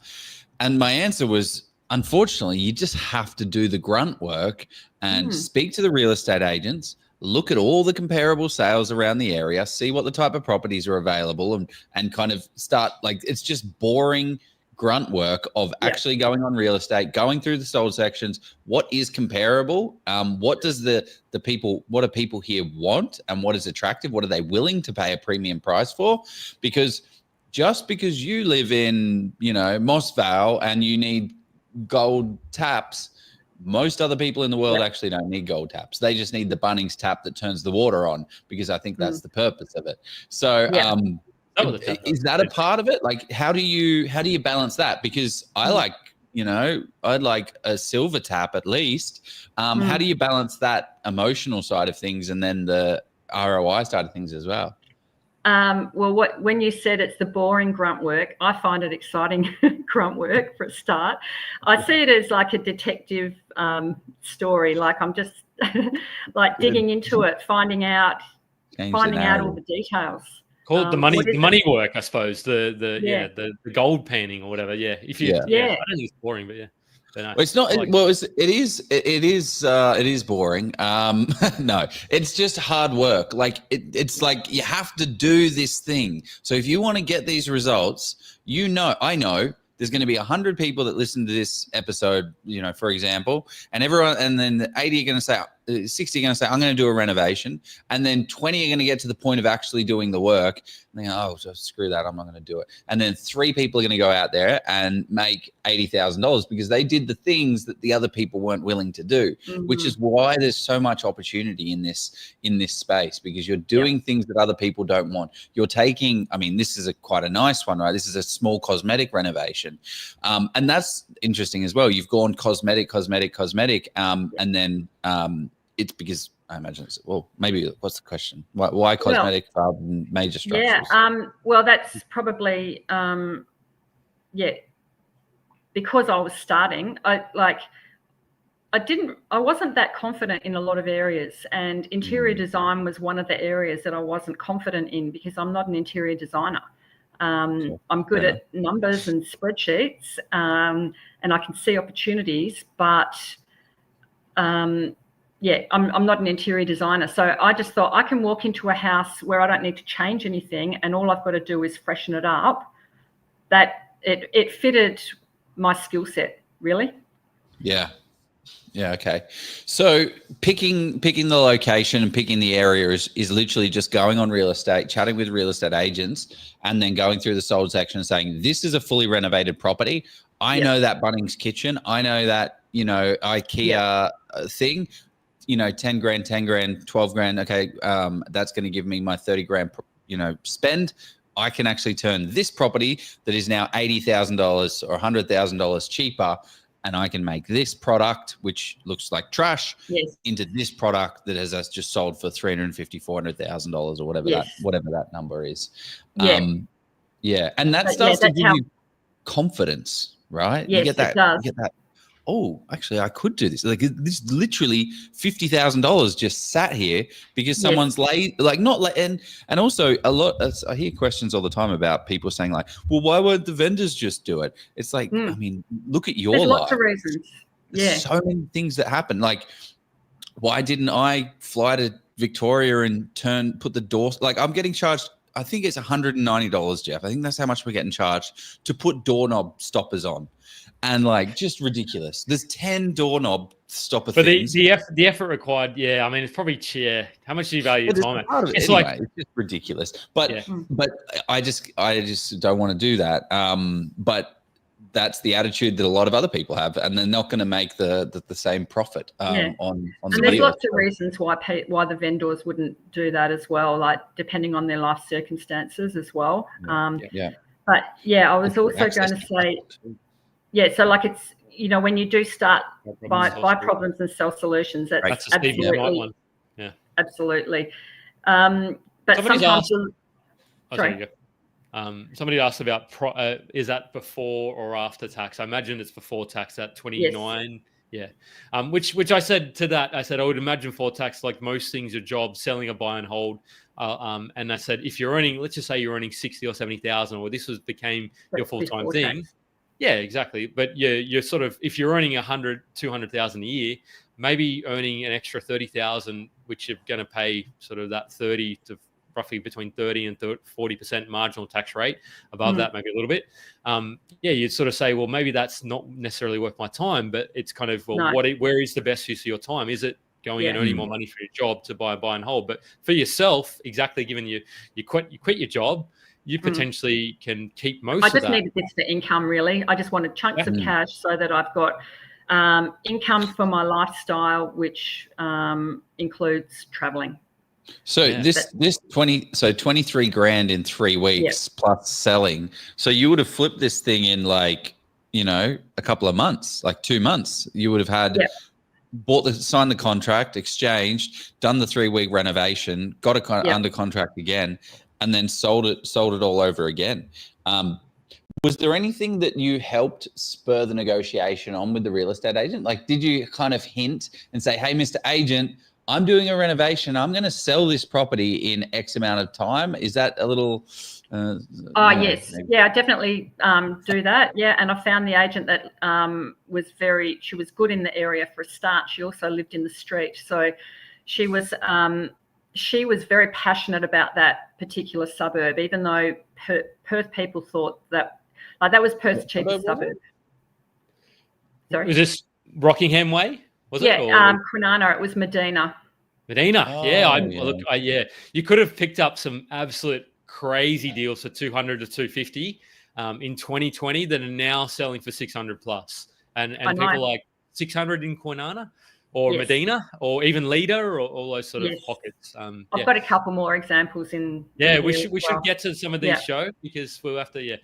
D: And my answer was, unfortunately, you just have to do the grunt work and speak to the real estate agents, look at all the comparable sales around the area, see what the type of properties are available, and kind of start, like, it's just boring grunt work of actually going on real estate, going through the sold sections. What is comparable? What does what do people here want, and what is attractive? What are they willing to pay a premium price for? Because just because you live in, Moss Vale and you need gold taps, most other people in the world actually don't need gold taps. They just need the Bunnings tap that turns the water on, because I think that's the purpose of it. So, is that a part of it? Like, how do you balance that? Because I'd like a silver tap at least. How do you balance that emotional side of things and then the ROI side of things as well?
B: When you said it's the boring grunt work, I find it exciting grunt work for a start. I see it as like a detective story. Like, I'm just like digging into it, finding out all the details.
A: Call it the money work, I suppose. The gold panning or whatever. Yeah. I don't think it's boring, but
D: Well, it's not. It is boring. No, it's just hard work. Like it's like you have to do this thing. So if you want to get these results, I know there's going to be 100 people that listen to this episode, for example, and then the 80 are going to say, 60 are going to say, I'm going to do a renovation. And then 20 are going to get to the point of actually doing the work. And they go, oh, so screw that, I'm not going to do it. And then 3 people are going to go out there and make $80,000 because they did the things that the other people weren't willing to do, which is why there's so much opportunity in this space, because you're doing things that other people don't want. You're taking, this is quite a nice one, right? This is a small cosmetic renovation. And that's interesting as well. You've gone cosmetic, and then it's because I imagine maybe what's the question? Why cosmetic rather than major structures?
B: Well, that's probably because I was starting. I wasn't that confident in a lot of areas, and interior design was one of the areas that I wasn't confident in, because I'm not an interior designer. I'm good at numbers and spreadsheets, and I can see opportunities, but I'm not an interior designer. So I just thought I can walk into a house where I don't need to change anything, and all I've got to do is freshen it up. That it fitted my skill set, really.
D: Yeah. Okay. So picking the location and picking the area is literally just going on real estate, chatting with real estate agents, and then going through the sold section and saying, this is a fully renovated property. I know that Bunnings kitchen. I know that, IKEA thing. 10 grand, 10 grand, 12 grand. Okay. That's going to give me my 30 grand, spend. I can actually turn this property that is now $80,000 or $100,000 cheaper, and I can make this product, which looks like trash, into this product that has us just sold for $350,000, $400,000 or whatever that number is. And that starts to give you confidence, right?
B: Yes,
D: you get that.
B: It does.
D: You get that. Oh, actually, I could do this. Like, this literally $50,000 just sat here because someone's and also a lot. I hear questions all the time about people saying like, "Well, why won't the vendors just do it?" It's like, I mean, look at your life.
B: There's lots of reasons.
D: There's so many things that happen. Like, why didn't I fly to Victoria and put the door? Like, I'm getting charged. I think it's $190, Jeff. I think that's how much we're getting charged to put doorknob stoppers on. And like, just ridiculous. There's 10 doorknob stopper things.
A: The effort required, I mean, it's probably how much do you value your time?
D: It's just ridiculous. But I just don't want to do that. But that's the attitude that a lot of other people have, and they're not going to make the same profit on
B: and there's lots of reasons why the vendors wouldn't do that as well, like depending on their life circumstances as well. But I was also going to say. So like it's, when you do start buy problems and sell solutions, that's absolutely one. Absolutely. But
A: somebody
B: sometimes
A: somebody asked about is that before or after tax? I imagine it's before tax at 29. Which I said to that, I would imagine for tax, like most things, a job, selling a buy and hold. And I said, if you're earning, let's just say you're earning 60 or 70,000, or this became your full-time thing. Tax. Yeah, exactly. But you're sort of, if you're earning 100, 200,000 a year, maybe earning an extra 30,000, which you're going to pay sort of that 30 to roughly between 30 and 40% marginal tax rate. Above that, maybe a little bit. You'd sort of say, well, maybe that's not necessarily worth my time, but it's kind of, where is the best use of your time? Is it going and earning more money for your job to buy and hold? But for yourself, exactly, given you quit your job, you potentially can keep most of that.
B: I just needed this for income, really. I just wanted chunks of cash so that I've got income for my lifestyle, which includes traveling.
D: So this 23 grand in 3 weeks plus selling. So you would have flipped this thing in like, a couple of months, like 2 months. You would have had signed the contract, exchanged, done the 3-week renovation, got it under contract again, and then sold it all over again. Was there anything that you helped spur the negotiation on with the real estate agent? Like, did you kind of hint and say, hey, Mr. Agent, I'm doing a renovation. I'm going to sell this property in X amount of time. Is that a little...
B: yes. Yeah, I definitely do that. Yeah, and I found the agent that she was good in the area for a start. She also lived in the street. So she was very passionate about that particular suburb, even though Perth people thought that was Perth's cheapest suburb. Sorry.
A: Was this Rockingham Way? Was it?
B: Kwinana. It was Medina. You could have picked up some absolute crazy deals for 200 to 250 in 2020 that are now selling for 600 plus, and people like 600 in Kwinana or Medina or even Leader or all those sort of pockets. I've got a couple more examples in.
A: We should get to some of these shows because we'll have to.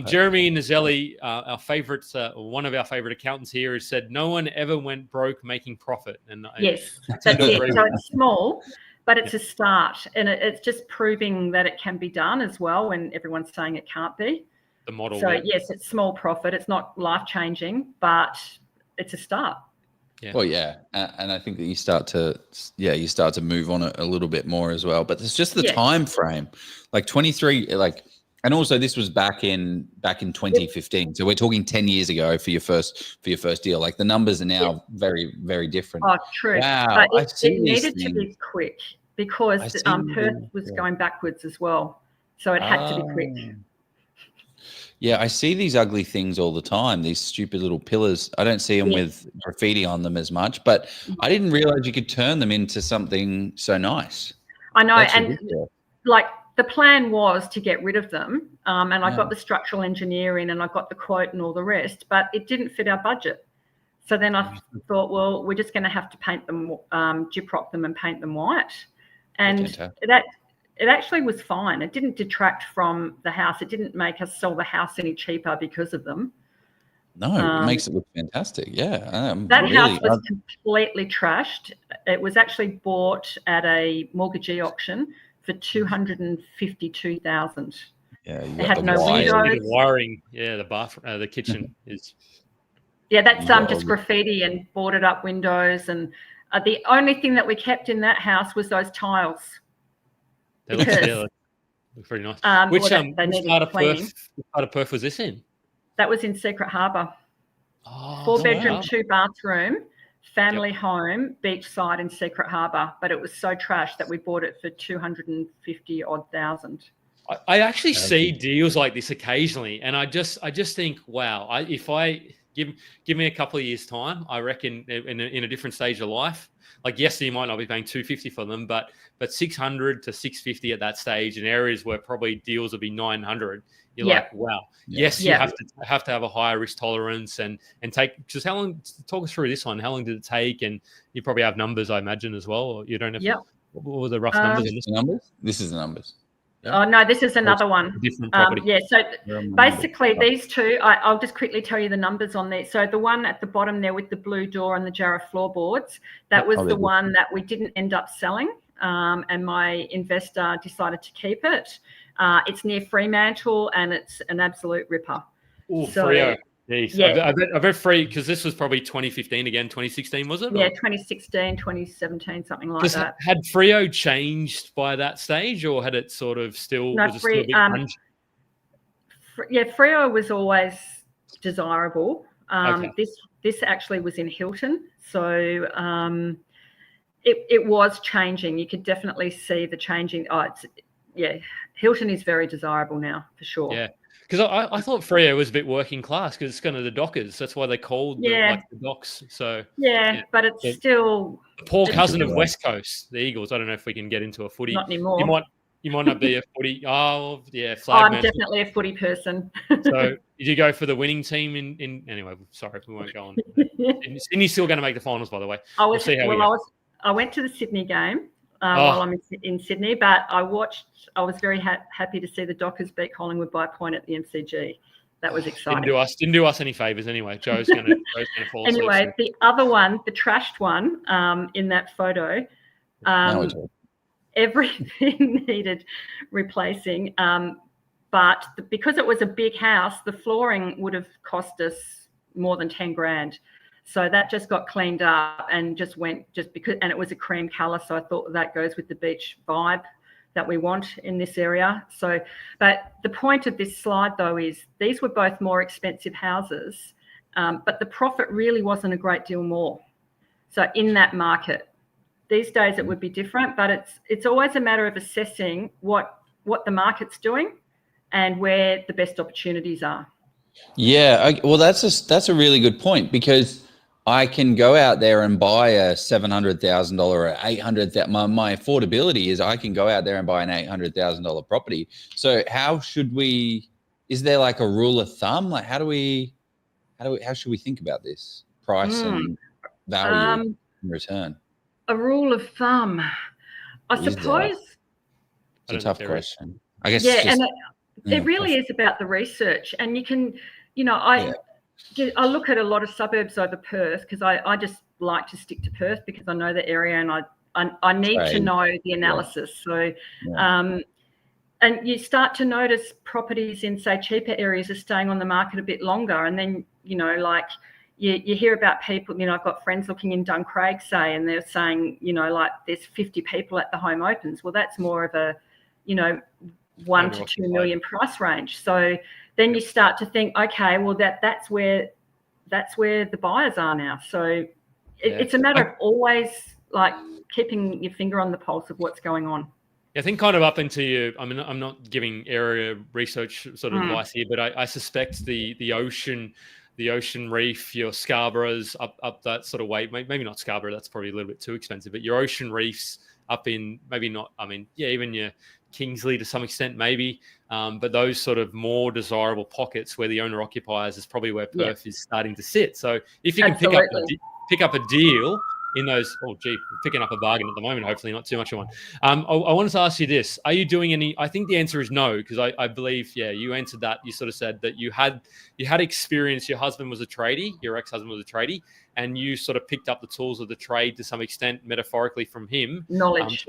A: Jeremy Nazelli, our favorite, one of our favorite accountants here, has said no one ever went broke making profit. And
B: that's it. So it's small, but it's a start, and it's just proving that it can be done as well when everyone's saying it can't be.
A: The model.
B: So yes, it's small profit. It's not life changing, but it's a start.
D: Yeah. Well, and I think that you start to move on a little bit more as well. But it's just the time frame, like 23, and also this was back in 2015. So we're talking 10 years ago for your first deal. Like the numbers are now very, very different.
B: Oh, true.
D: Wow,
B: but it needed to be quick because Perth was going backwards as well, so it had to be quick.
D: Yeah, I see these ugly things all the time, these stupid little pillars. I don't see them with graffiti on them as much, but I didn't realize you could turn them into something so nice.
B: I know, and like the plan was to get rid of them, and I got the structural engineering and I got the quote and all the rest, but it didn't fit our budget. So then I thought, well, we're just going to have to paint them, gyprock them and paint them white. And it actually was fine. It didn't detract from the house. It didn't make us sell the house any cheaper because of them.
D: No, it makes it look fantastic. Yeah.
B: That house was completely trashed. It was actually bought at a mortgagee auction for $252,000.
D: Yeah,
B: it had no windows.
A: The wiring, the bathroom, the kitchen is.
B: Yeah, that's just graffiti and boarded up windows, and the only thing that we kept in that house was those tiles.
A: They look pretty nice. Which part of Perth was this in?
B: That was in Secret Harbour. 4-bedroom, 2-bathroom, family home, beachside in Secret Harbour. But it was so trash that we bought it for $250,000.
A: I actually see deals like this occasionally, and I just think, wow, if I give me a couple of years' time, I reckon in a different stage of life, like yes, you might not be paying $250 for them, but $600 to $650 at that stage in areas where probably deals would be $900. You're like, wow. Yes, you have to have a higher risk tolerance and take. Just how long? Talk us through this one. How long did it take? And you probably have numbers, I imagine, as well. Or you don't have. What were the rough numbers? In this
D: numbers? This is the numbers.
B: Oh no, this is another one.
A: Different property.
B: So basically these two, I'll just quickly tell you the numbers on these. So the one at the bottom there with the blue door and the Jarrah floorboards, that was the one that we didn't end up selling, and my investor decided to keep it. It's near Fremantle and it's an absolute ripper.
A: Oh, Freo. Yeah. I bet Free, because this was probably 2015 again, 2016, was it?
B: Yeah, 2016, 2017, something like that.
A: Had Freo changed by that stage, or had it sort of still?
B: No,
A: was it still a bit grungy?
B: Freo was always desirable. This actually was in Hilton, so it was changing. You could definitely see the changing. Hilton is very desirable now for sure.
A: Yeah. Because I thought Freo was a bit working class because it's kind of the Dockers. That's why they called the Docks. So
B: but it's still
A: the poor cousin of West Coast, the Eagles. I don't know if we can get into a footy.
B: Not anymore.
A: You might not be a footy. Oh yeah,
B: I'm definitely a footy person.
A: So did you go for the winning team in? Anyway, sorry, we won't go on. Sydney's still going to make the finals, by the way. We'll see how we go.
B: I went to the Sydney game. While I'm in Sydney, but I was very happy to see the Dockers beat Collingwood by a point at the MCG. That was exciting.
A: Didn't do us any favours anyway. Joe's going to fall asleep.
B: Anyway, the other one, the trashed one, in that photo, everything needed replacing. But because it was a big house, the flooring would have cost us more than $10,000. So that just got cleaned up and and it was a cream colour. So I thought that goes with the beach vibe that we want in this area. So, but the point of this slide though is these were both more expensive houses, but the profit really wasn't a great deal more. So in that market, these days it would be different, but it's always a matter of assessing what the market's doing and where the best opportunities are.
D: Yeah, well, that's a really good point, because I can go out there and buy a $700,000 or $800,000. My affordability is I can go out there and buy an $800,000 property. So how should we? Is there like a rule of thumb? Like how should we think about this price and value in return?
B: A rule of thumb, I suppose.
D: It's a tough question. I guess.
B: Yeah, it really is about the research, and you can, I look at a lot of suburbs over Perth because I just like to stick to Perth because I know the area and I need to know the analysis. So, and you start to notice properties in, say, cheaper areas are staying on the market a bit longer. And then, you hear about people, I've got friends looking in Duncraig, say, and they're saying, like there's 50 people at the home opens. Well, that's more of a, 1 to 2 million price range. So then you start to think, okay, well that's where the buyers are now. So it's a matter of always like keeping your finger on the pulse of what's going on.
A: I think kind of up into you. I mean, I'm not giving area research sort of advice here, but I suspect the ocean reef, your Scarboroughs up that sort of way. Maybe not Scarborough. That's probably a little bit too expensive. But your ocean reefs up in maybe not. I mean, even your Kingsley to some extent, maybe. But those sort of more desirable pockets where the owner occupiers is probably where Perth is starting to sit. So if you can pick up a deal in those, picking up a bargain at the moment, hopefully not too much of one. I wanted to ask you this. Are you doing any, I think the answer is no, because I believe, you answered that. You sort of said that you had experience. Your husband was a tradie, your ex-husband was a tradie, and you sort of picked up the tools of the trade to some extent, metaphorically from him.
B: Knowledge.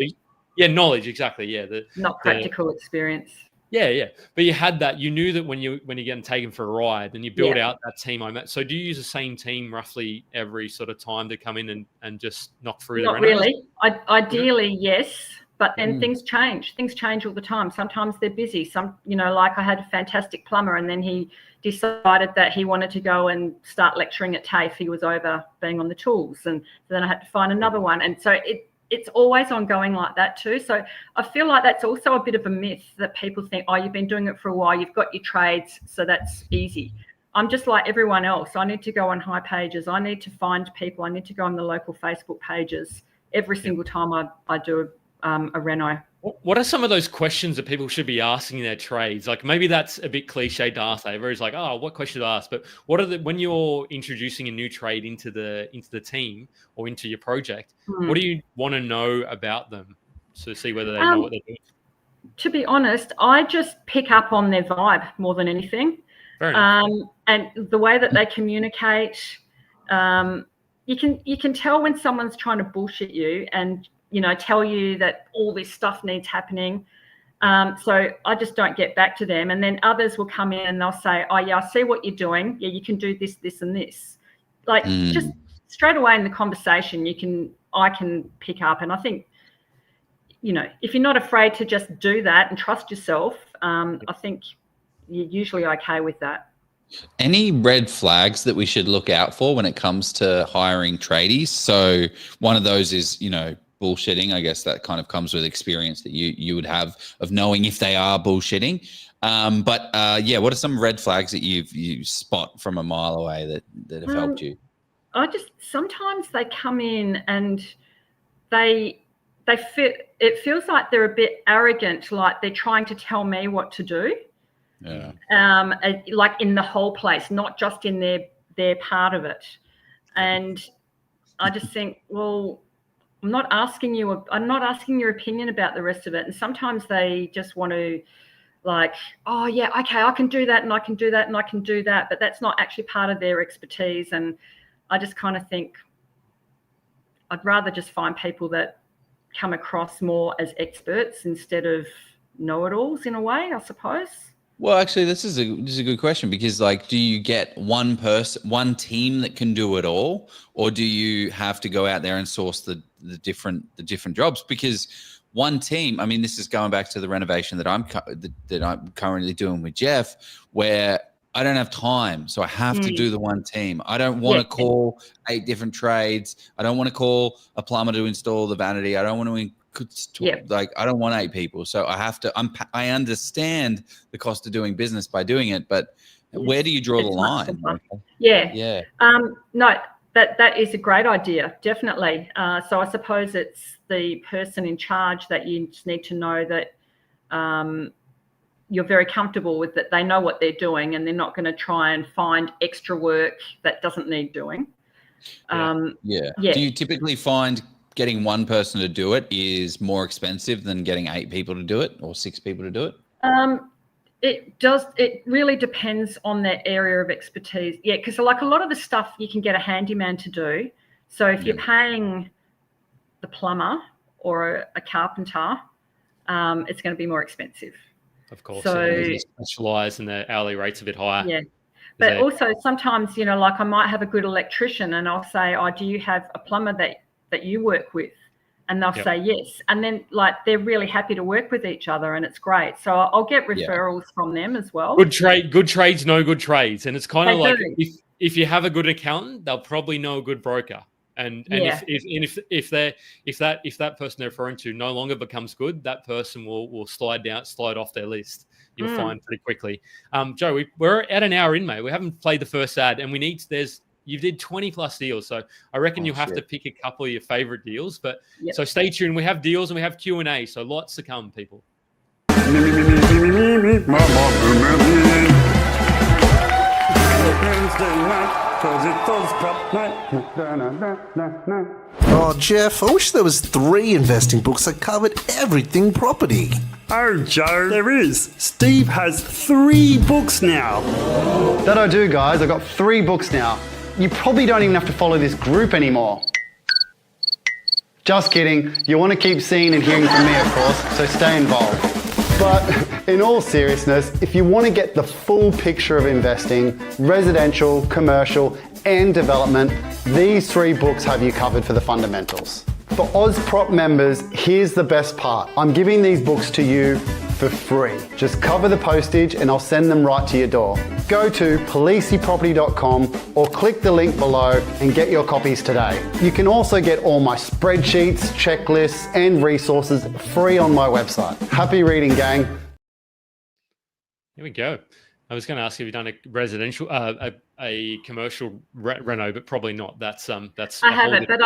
A: Knowledge, exactly. Yeah.
B: Not practical experience.
A: Yeah. But you had that. You knew that when you're getting taken for a ride, and you build out that team. So do you use the same team roughly every sort of time to come in and just knock through?
B: Not really. Ideally, yes. But then things change. Things change all the time. Sometimes they're busy. Like I had a fantastic plumber, and then he decided that he wanted to go and start lecturing at TAFE. He was over being on the tools, and then I had to find another one. And so it's always ongoing like that too. So I feel like that's also a bit of a myth that people think, oh, you've been doing it for a while, you've got your trades, so that's easy. I'm just like everyone else. I need to go on high pages. I need to find people. I need to go on the local Facebook pages every single time I do a reno.
A: What are some of those questions that people should be asking their trades? Like maybe that's a bit cliche to ask. Everybody's like, oh, what question to ask? But what are when you're introducing a new trade into the team or into your project, what do you want to know about them to see whether they know what they're doing? To
B: be honest, I just pick up on their vibe more than anything.
A: Fair enough.
B: And the way that they communicate, you can tell when someone's trying to bullshit you and tell you that all this stuff needs happening. So I just don't get back to them. And then others will come in and they'll say, oh, yeah, I see what you're doing. Yeah, you can do this, this, and this. Like just straight away in the conversation, I can pick up. And I think, if you're not afraid to just do that and trust yourself, I think you're usually okay with that.
D: Any red flags that we should look out for when it comes to hiring tradies? So one of those is, bullshitting. I guess that kind of comes with experience that you would have of knowing if they are bullshitting. But what are some red flags that you spot from a mile away that have helped you?
B: Sometimes they come in and it feels like they're a bit arrogant, like they're trying to tell me what to do.
D: Yeah.
B: Like in the whole place, not just in their part of it. And I just think, well, I'm not asking your opinion about the rest of it. And sometimes they just want to like, oh yeah, okay, I can do that and I can do that and I can do that. But that's not actually part of their expertise. And I just kind of think I'd rather just find people that come across more as experts instead of know-it-alls in a way, I suppose.
D: Well, actually, this is a good question because, like, do you get one team that can do it all, or do you have to go out there and source the different jobs? Because one team, I mean, this is going back to the renovation that I'm currently doing with Jeff, where I don't have time, so I have to do the one team. I don't want to call 8 different trades. I don't want to call a plumber to install the vanity. I don't want to like I don't want 8 people, so I have to. I understand the cost of doing business by doing it, but where do you draw the line?
B: No, that is a great idea, definitely. So I suppose it's the person in charge that you just need to know that you're very comfortable with, that they know what they're doing and they're not going to try and find extra work that doesn't need doing.
D: Do you typically find getting one person to do it is more expensive than getting 8 people to do it or 6 people to do it?
B: It really depends on their area of expertise. Yeah, because like a lot of the stuff you can get a handyman to do. So if you're paying the plumber or a carpenter, it's going to be more expensive.
A: Of course. So specialise and the hourly rate's a bit higher.
B: Yeah. But also sometimes, like I might have a good electrician and I'll say, oh, do you have a plumber that you work with? And they'll say yes. And then like they're really happy to work with each other and it's great. So I'll get referrals from them as well.
A: Good trades know good trades. And it's kind of like if you have a good accountant, they'll probably know a good broker. And if that person they're referring to no longer becomes good, that person will slide off their list. You'll find pretty quickly. Joe, we're at an hour in, mate. We haven't played the first ad, and you did 20 plus deals. So I reckon you'll have to pick a couple of your favorite deals. But so stay tuned. We have deals and we have Q&A. So lots to come, people.
E: Oh, Jeff, I wish there was 3 investing books that covered everything property.
F: Oh, Joe, there is. Steve has 3 books now.
G: That I do, guys. I've got 3 books now. You probably don't even have to follow this group anymore. Just kidding. You want to keep seeing and hearing from me, of course, so stay involved. But in all seriousness, if you want to get the full picture of investing, residential, commercial, and development, these 3 books have you covered for the fundamentals. For OzProp members, here's the best part. I'm giving these books to you for free. Just cover the postage and I'll send them right to your door. Go to policeyproperty.com or click the link below and get your copies today. You can also get all my spreadsheets, checklists, and resources free on my website. Happy reading, gang.
A: Here we go. I was going to ask if you've done a residential, a commercial reno, but probably not. That's
B: I haven't, but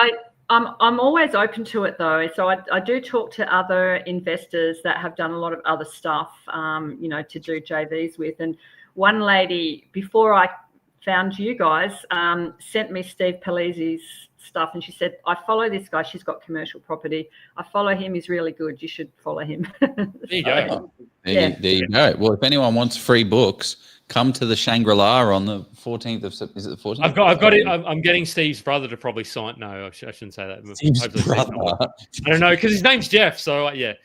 B: I'm always open to it though. So I do talk to other investors that have done a lot of other stuff, to do JVs with. And one lady, before I found you guys, sent me Steve Palisi's stuff, and she said, I follow this guy. She's got commercial property. I follow him. He's really good. You should follow him.
A: There you go.
D: There you go. Well, if anyone wants free books, come to the Shangri-La on the 14th of September. Is it the 14th?
A: I've got it. I'm getting Steve's brother to probably sign. No, I shouldn't say that.
D: Steve's brother.
A: I don't know, because his name's Jeff. So he's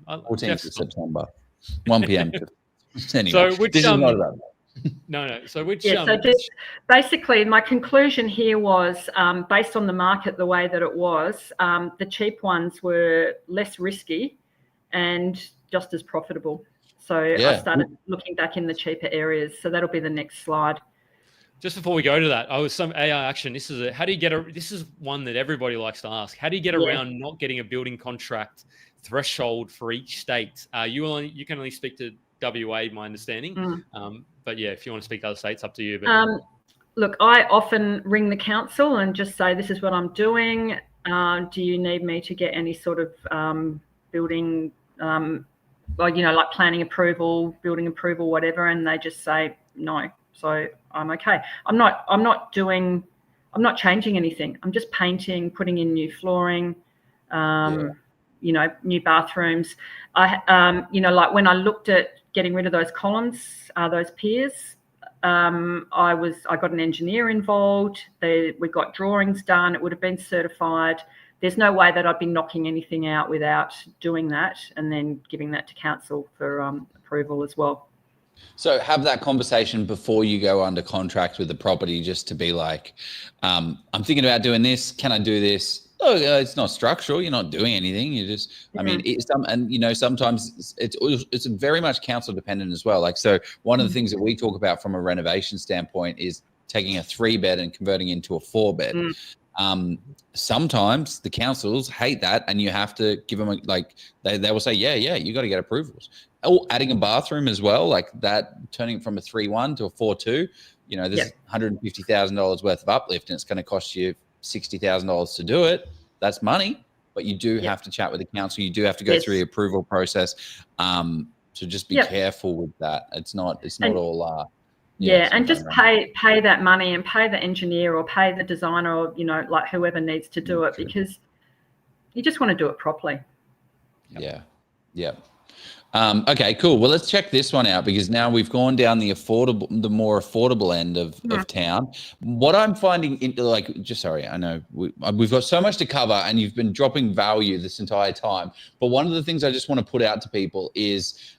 D: 14th of September, 1 p.m. Anyway,
A: so which
D: this is not about that.
A: No. So which?
B: So just basically, my conclusion here was, based on the market the way that it was, the cheap ones were less risky and just as profitable. So I started looking back in the cheaper areas. So that'll be the next slide.
A: Just before we go to that, some AI action. This is one that everybody likes to ask. How do you get around not getting a building contract threshold for each state? You can only speak to WA, my understanding. But yeah, if you want to speak to other states, up to you. But
B: look, I often ring the council and just say, this is what I'm doing. Do you need me to get any sort of building, like planning approval, building approval, whatever? And they just say no. So I'm okay. I'm not changing anything. I'm just painting, putting in new flooring, new bathrooms. Like when I looked at getting rid of those columns, those piers, I got an engineer involved. We got drawings done. It would have been certified. There's no way that I'd be knocking anything out without doing that and then giving that to council for approval as well.
D: So have that conversation before you go under contract with the property, just to be like, I'm thinking about doing this. Can I do this? Oh, it's not structural. You're not doing anything. You just, sometimes it's very much council dependent as well. Like, so one of the things that we talk about from a renovation standpoint is taking a 3-bed and converting into a 4-bed. Sometimes the councils hate that, and you have to give them they will say, you got to get approvals. Oh, adding a bathroom as well, like that, turning it from a 3-1 to a 4-2. There's $150,000 worth of uplift, and it's going to cost you $60,000 to do it. That's money, but you do have to chat with the council. You do have to go through the approval process. So just be careful with that. It's not all.
B: And just pay that money and pay the engineer or pay the designer or like whoever needs to do it, because you just want to do it properly.
D: Okay, cool. Well, let's check this one out, because now we've gone down the more affordable end of town. What I'm finding, I know we've got so much to cover, and you've been dropping value this entire time. But one of the things I just want to put out to people is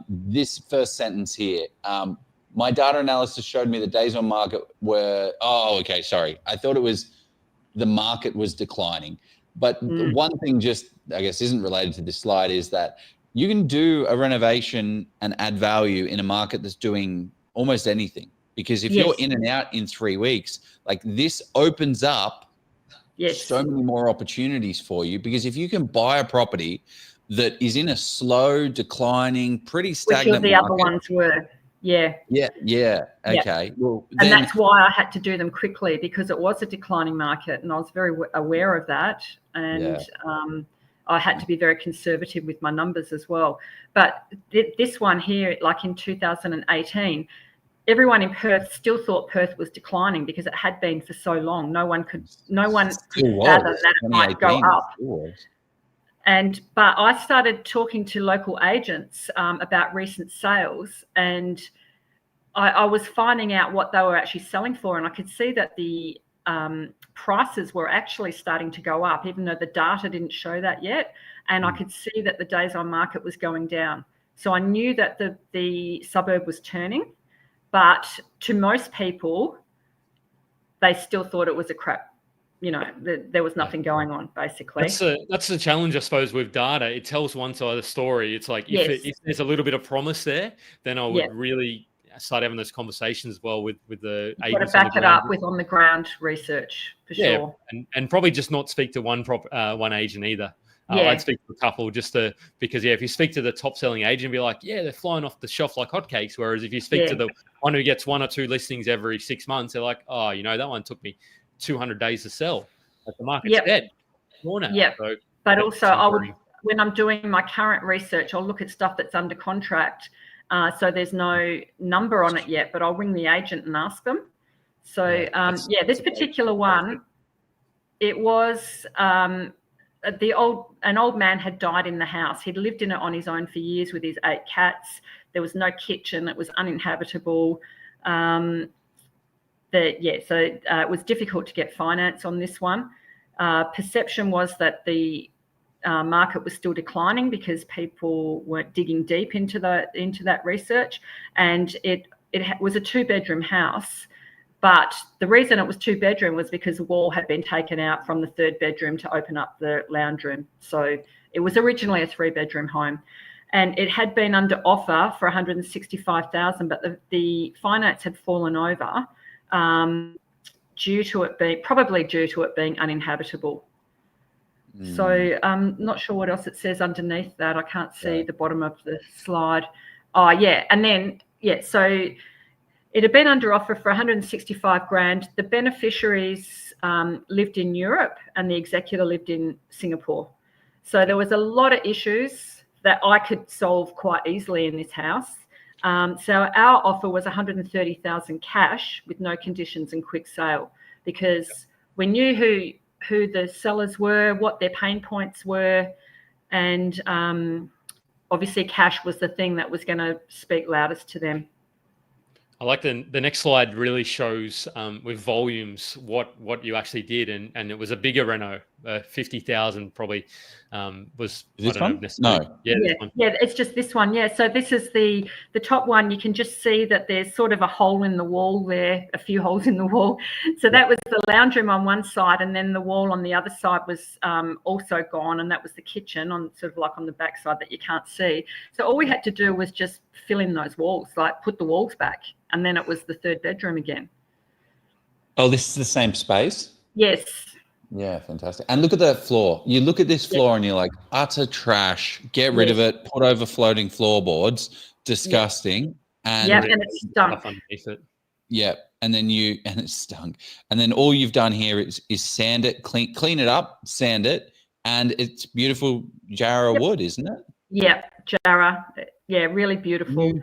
D: this first sentence here. My data analysis showed me the days on market were, I thought it was the market was declining. But one thing just, I guess, isn't related to this slide is that you can do a renovation and add value in a market that's doing almost anything. Because if you're in and out in 3 weeks, like this opens up so many more opportunities for you. Because if you can buy a property that is in a slow, declining, pretty stagnant
B: which the other ones were. Okay.
D: Well,
B: and that's why I had to do them quickly, because it was a declining market, and I was very aware of that. And I had to be very conservative with my numbers as well. But this one here, like in 2018, everyone in Perth still thought Perth was declining because it had been for so long. No one could fathom that it might go up. But I started talking to local agents about recent sales, and I was finding out what they were actually selling for, and I could see that the prices were actually starting to go up, even though the data didn't show that yet. And I could see that the days on market was going down. So I knew that the suburb was turning, but to most people, they still thought it was a crap. There was nothing going on, basically.
A: That's the challenge, I suppose, with data. It tells one side of the story. It's like if there's a little bit of promise there, then I would really start having those conversations as well with the agents.
B: Got to back it up with on the ground research for sure.
A: And probably just not speak to one agent either. I'd speak to a couple because if you speak to the top selling agent, be like, they're flying off the shelf like hotcakes. Whereas if you speak to the one who gets 1 or 2 listings every 6 months, they're like, oh, that one took me 200 days to sell. But the market's dead. So
B: but also when I'm doing my current research, I'll look at stuff that's under contract. So there's no number on it yet, but I'll ring the agent and ask them. So this particular one, it was an old man had died in the house. He'd lived in it on his own for years with his 8 cats. There was no kitchen. It was uninhabitable. So it was difficult to get finance on this one. Perception was that the market was still declining because people weren't digging deep into that research, and it was a 2-bedroom house. But the reason it was 2-bedroom was because the wall had been taken out from the 3rd bedroom to open up the lounge room. So it was originally a 3-bedroom home, and it had been under offer for $165,000, but the finance had fallen over due to it being uninhabitable. So I'm not sure what else it says underneath that. I can't see the bottom of the slide. And then so it had been under offer for $165,000. The beneficiaries lived in Europe and the executor lived in Singapore. So there was a lot of issues that I could solve quite easily in this house. So our offer was $130,000 cash with no conditions and quick sale, because we knew who the sellers were, what their pain points were, and obviously cash was the thing that was going to speak loudest to them.
A: I like the next slide really shows with volumes what you actually did, and it was a bigger reno, 50,000 probably was.
D: This one? No.
B: It's just this one. So this is the top one. You can just see that there's sort of a hole in the wall there, a few holes in the wall. So that was the lounge room on one side, and then the wall on the other side was also gone, and that was the kitchen on sort of like on the back side that you can't see. So all we had to do was just fill in those walls, like put the walls back. And then it was the 3rd bedroom again.
D: Oh, this is the same space?
B: Yes.
D: Yeah, fantastic. And look at that floor. You look at this floor and you're like, utter trash. Get rid of it. Put over floating floorboards. Disgusting. And
B: and it stunk.
D: Yeah, and it stunk. And then all you've done here is sand it, clean it up, sand it, and it's beautiful Jarrah wood, isn't it?
B: Yeah, Jarrah. Yeah, really beautiful.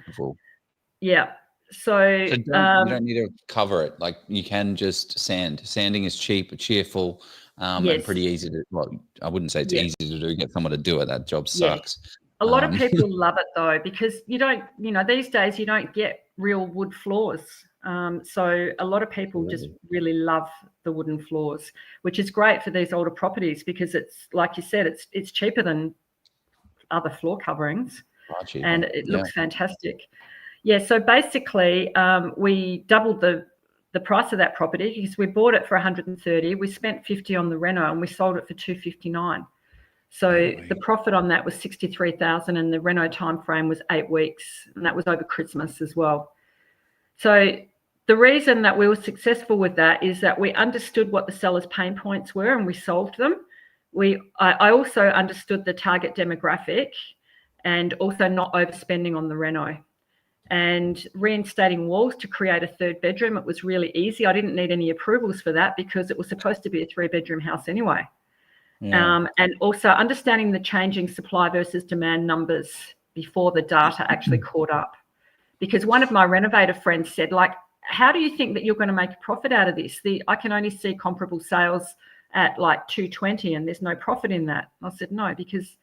B: Yeah. So
D: you don't need to cover it. Like you can just sand. Sanding is cheap, cheerful, and pretty easy to. Well, I wouldn't say it's easy to do. Get someone to do it. That job sucks.
B: A lot of people love it though, because you don't. These days you don't get real wood floors. So a lot of people just really love the wooden floors, which is great for these older properties because it's like you said, it's cheaper than other floor coverings, and it looks fantastic. Yeah, so basically we doubled the price of that property because we bought it for $130,000. We spent $50,000 on the reno and we sold it for $259,000. So the profit on that was $63,000, and the reno time frame was 8 weeks, and that was over Christmas as well. So the reason that we were successful with that is that we understood what the seller's pain points were and we solved them. I also understood the target demographic and also not overspending on the reno. And reinstating walls to create a 3rd bedroom, it was really easy. I didn't need any approvals for that because it was supposed to be a 3-bedroom house anyway. And also understanding the changing supply versus demand numbers before the data actually caught up. Because one of my renovator friends said, like, how do you think that you're going to make a profit out of this? I can only see comparable sales at like 220 and there's no profit in that. I said, no, because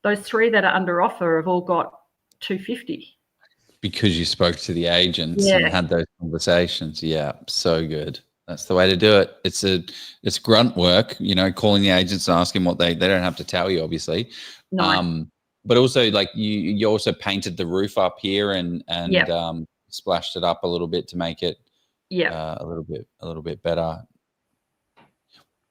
B: those 3 that are under offer have all got 250.
D: Because you spoke to the agents and had those conversations. Yeah, so good. That's the way to do it. It's grunt work, you know, calling the agents and asking what they don't have to tell you, obviously.
B: No.
D: But also, like, you also painted the roof up here and splashed it up a little bit to make it a little bit better.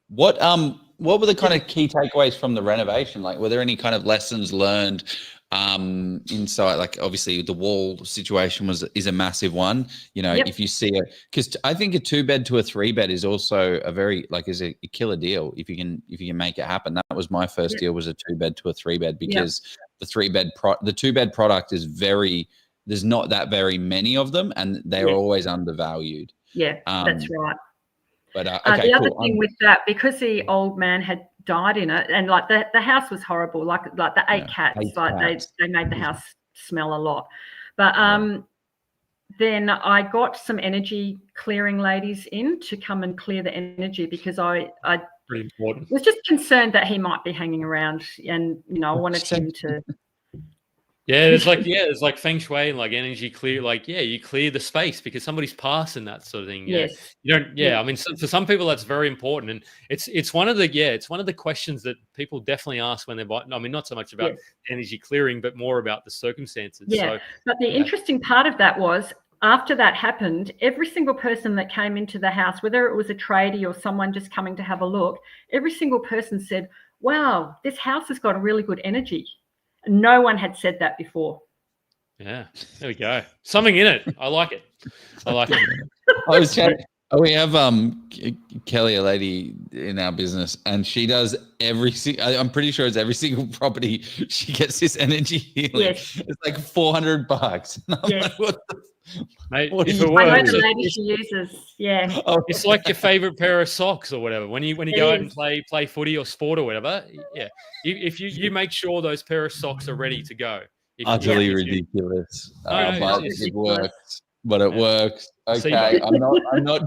D: What were the kind of key takeaways from the renovation? Like, were there any kind of lessons learned inside? Like, obviously the wall situation is a massive one, you know. If you see it, because I think a 2-bed to a 3-bed is also a very, like, is a killer deal if you can make it happen. That was my first deal, was a 2-bed to a 3-bed, because the 2-bed product is there's not that very many of them, and they're always undervalued.
B: That's right.
D: But okay,
B: the other thing with that, because the old man had died in it, and like the house was horrible, like the 8 cats, they made the house smell a lot. But then I got some energy clearing ladies in to come and clear the energy, because I
A: pretty important.
B: was just concerned that he might be hanging around, and you know, I wanted him to.
A: It's like feng shui and like energy clear, like you clear the space because somebody's passing, that sort of thing.
B: Yes.
A: You don't. I mean, for some people that's very important, and it's one of the questions that people definitely ask when they're buying. I mean, not so much about energy clearing, but more about the circumstances.
B: Yeah. But the interesting part of that was, after that happened, every single person that came into the house, whether it was a tradie or someone just coming to have a look, every single person said, "Wow, this house has got a really good energy." No one had said that before.
A: Yeah, there we go. Something in it. I like it.
D: I was chatting. We have Kelly, a lady in our business, and she does I'm pretty sure it's every single property she gets this energy healing.
B: Yes.
D: It's like $400.
B: Yes.
A: Like, mate,
B: I know the lady she uses. Yeah.
A: It's like your favorite pair of socks or whatever. When you go out and play footy or sport or whatever, if you make sure those pair of socks are ready to go.
D: Utterly ridiculous. But it works. But it works. Okay,
A: See,
D: I'm not.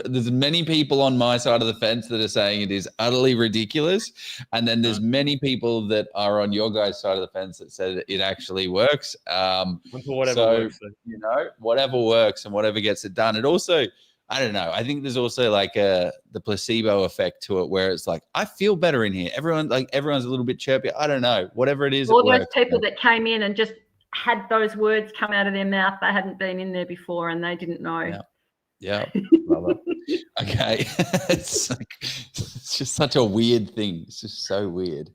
D: There's many people on my side of the fence that are saying it is utterly ridiculous, and then there's many people that are on your guys' side of the fence that said it actually works.
A: Works.
D: You know, whatever works and whatever gets it done. It also, I don't know. I think there's also like the placebo effect to it, where it's like, I feel better in here. Everyone's a little bit chirpy. I don't know. Whatever it is,
B: all those people that came in and just had those words come out of their mouth, they hadn't been in there before and they didn't know.
D: Yeah. Love it. Okay. It's just such a weird thing. It's just so weird.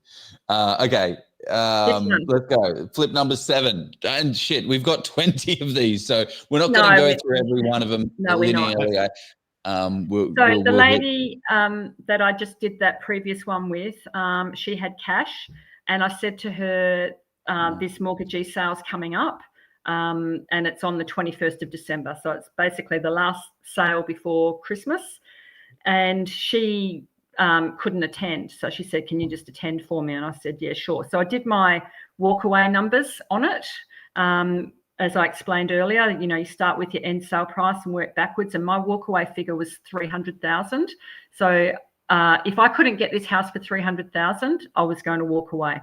D: Okay. Let's go. Flip number 7. And shit, we've got 20 of these, so we're not going to go through every one of them linearly.
B: The lady that I just did that previous one with, she had cash, and I said to her, this mortgagee sale's coming up, and it's on the 21st of December. So it's basically the last sale before Christmas. And she couldn't attend. So she said, "Can you just attend for me?" And I said, "Yeah, sure." So I did my walkaway numbers on it. As I explained earlier, you know, you start with your end sale price and work backwards. And my walkaway figure was $300,000. So if I couldn't get this house for $300,000, I was going to walk away.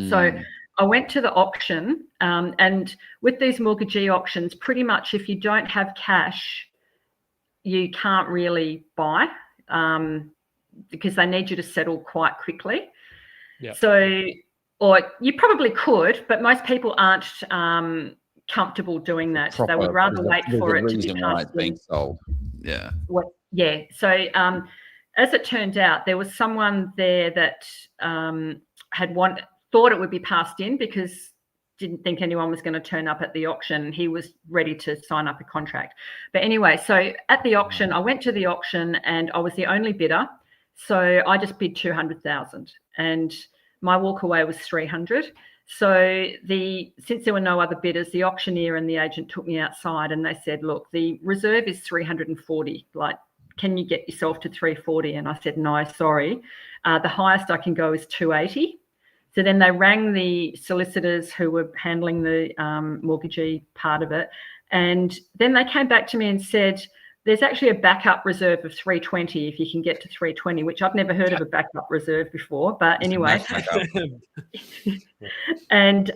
B: So I went to the auction, and with these mortgagee auctions, pretty much if you don't have cash, you can't really buy, because they need you to settle quite quickly.
A: Yeah.
B: So, or you probably could, but most people aren't comfortable doing that. They would rather wait for it to be passed
D: being sold. Yeah.
B: Yeah. So as it turned out, there was someone there that thought it would be passed in because didn't think anyone was going to turn up at the auction. He was ready to sign up a contract. But anyway, so at the auction, I went to the auction and I was the only bidder. So I just bid 200,000 and my walkaway was 300. So since there were no other bidders, the auctioneer and the agent took me outside and they said, "Look, the reserve is 340. Like, can you get yourself to 340? And I said, no, sorry. The highest I can go is 280. So then they rang the solicitors who were handling the mortgagee part of it. And then they came back to me and said, there's actually a backup reserve of 320 if you can get to 320, which I've never heard of a backup reserve before. But anyway. And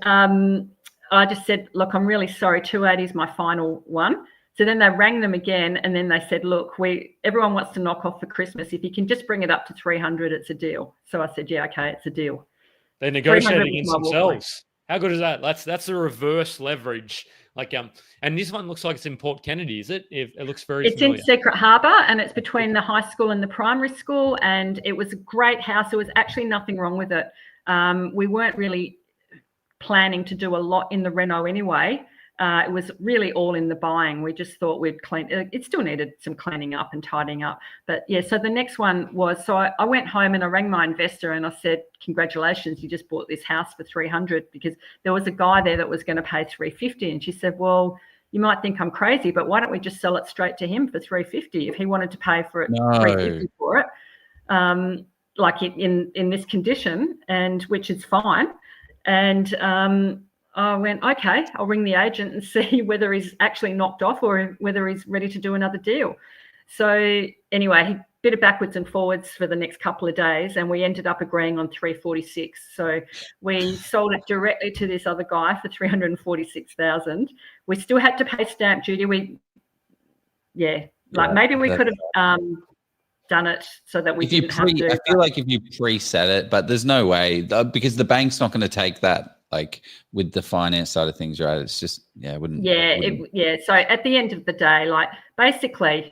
B: I just said, look, I'm really sorry, 280 is my final one. So then they rang them again, and then they said, look, everyone wants to knock off for Christmas. If you can just bring it up to 300, it's a deal. So I said, yeah, okay, it's a deal.
A: They negotiated against themselves. How good is that? That's a reverse leverage. Like and this one looks like it's in Port Kennedy, is it? It looks very familiar.
B: In Secret Harbour, and it's between the high school and the primary school, and it was a great house. There was actually nothing wrong with it. We weren't really planning to do a lot in the reno anyway. It was really all in the buying. We just thought we'd clean. It still needed some cleaning up and tidying up. But yeah, so the next one was, so I went home and I rang my investor and I said, congratulations, you just bought this house for 300, because there was a guy there that was going to pay 350. And she said, well, you might think I'm crazy, but why don't we just sell it straight to him for 350 if he wanted to pay for it, 350 for it, like in this condition, and which is fine. And I went, okay, I'll ring the agent and see whether he's actually knocked off or whether he's ready to do another deal. So anyway, he bit of backwards and forwards for the next couple of days, and we ended up agreeing on 346. So we sold it directly to this other guy for 346,000. We still had to pay stamp duty. Maybe we could have done it so that we didn't have to.
D: I feel like if you preset it, but there's no way, because the bank's not going to take that. Like with the finance side of things, right? It's just, it wouldn't.
B: So at the end of the day, like basically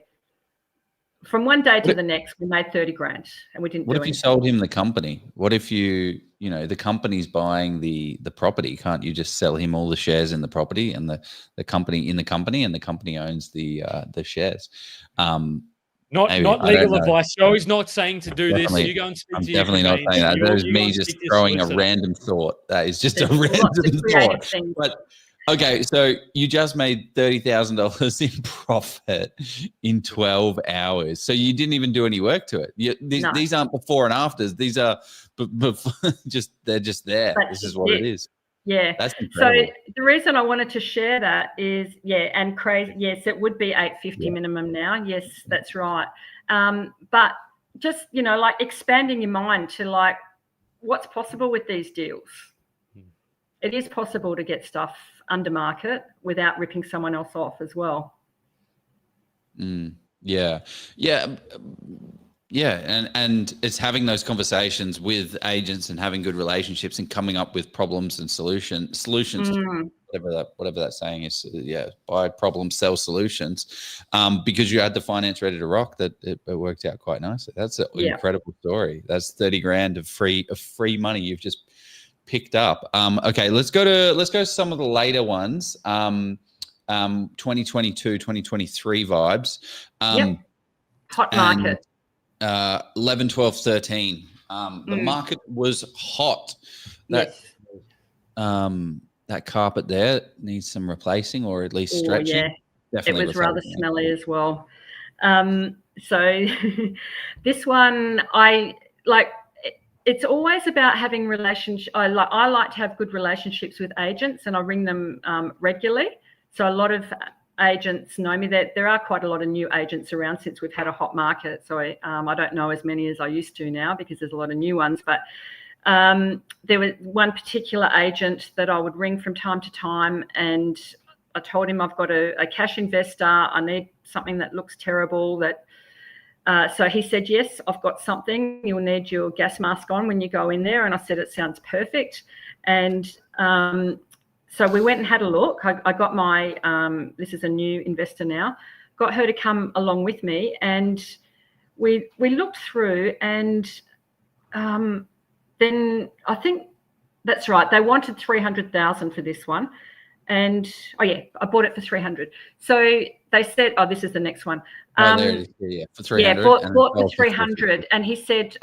B: from one day to the next, we made 30 grand and we didn't do anything. What if you
D: sold him the company? What if the company's buying the property? Can't you just sell him all the shares in the property and the company in the company, and the company owns the shares?
A: Not legal advice. Joey's not saying to do this. You go and speak
D: I'm
A: to
D: definitely not saying that. That is me just throwing a random thought. That is just a random thought. But okay, so you just made $30,000 in profit in 12 hours. So you didn't even do any work to it. These aren't before and afters. These are they're just there. This is what it is.
B: Yeah.
D: That's incredible. So
B: the reason I wanted to share that is, and crazy. Yes, it would be 850 minimum now. Yes, that's right. But just, like expanding your mind to like what's possible with these deals. It is possible to get stuff under market without ripping someone else off as well.
D: Yeah, and it's having those conversations with agents and having good relationships and coming up with problems and solutions. Whatever that saying is. Buy problems, sell solutions. Because you had the finance ready to rock, that it worked out quite nicely. That's an incredible story. That's 30 grand of free money you've just picked up. Okay, let's go to some of the later ones. 2022, 2023 vibes.
B: Hot market.
D: 11, 12, 13. The market was hot. That carpet there needs some replacing, or at least stretching.
B: Yeah, definitely. It was rather smelly as well. So this one, I like. It's always about having relationships. I like to have good relationships with agents, and I ring them regularly. So a lot of agents know me. That there are quite a lot of new agents around since we've had a hot market. So I don't know as many as I used to now because there's a lot of new ones. But there was one particular agent that I would ring from time to time, and I told him I've got a cash investor. I need something that looks terrible. So he said, yes, I've got something. You'll need your gas mask on when you go in there. And I said, it sounds perfect. And so we went and had a look. I got my, this is a new investor now, got her to come along with me, and we looked through, and then I think that's right. They wanted 300,000 for this one. And I bought it for 300. So they said, this is the next one.
D: For 300.
B: Bought for 300. And he said,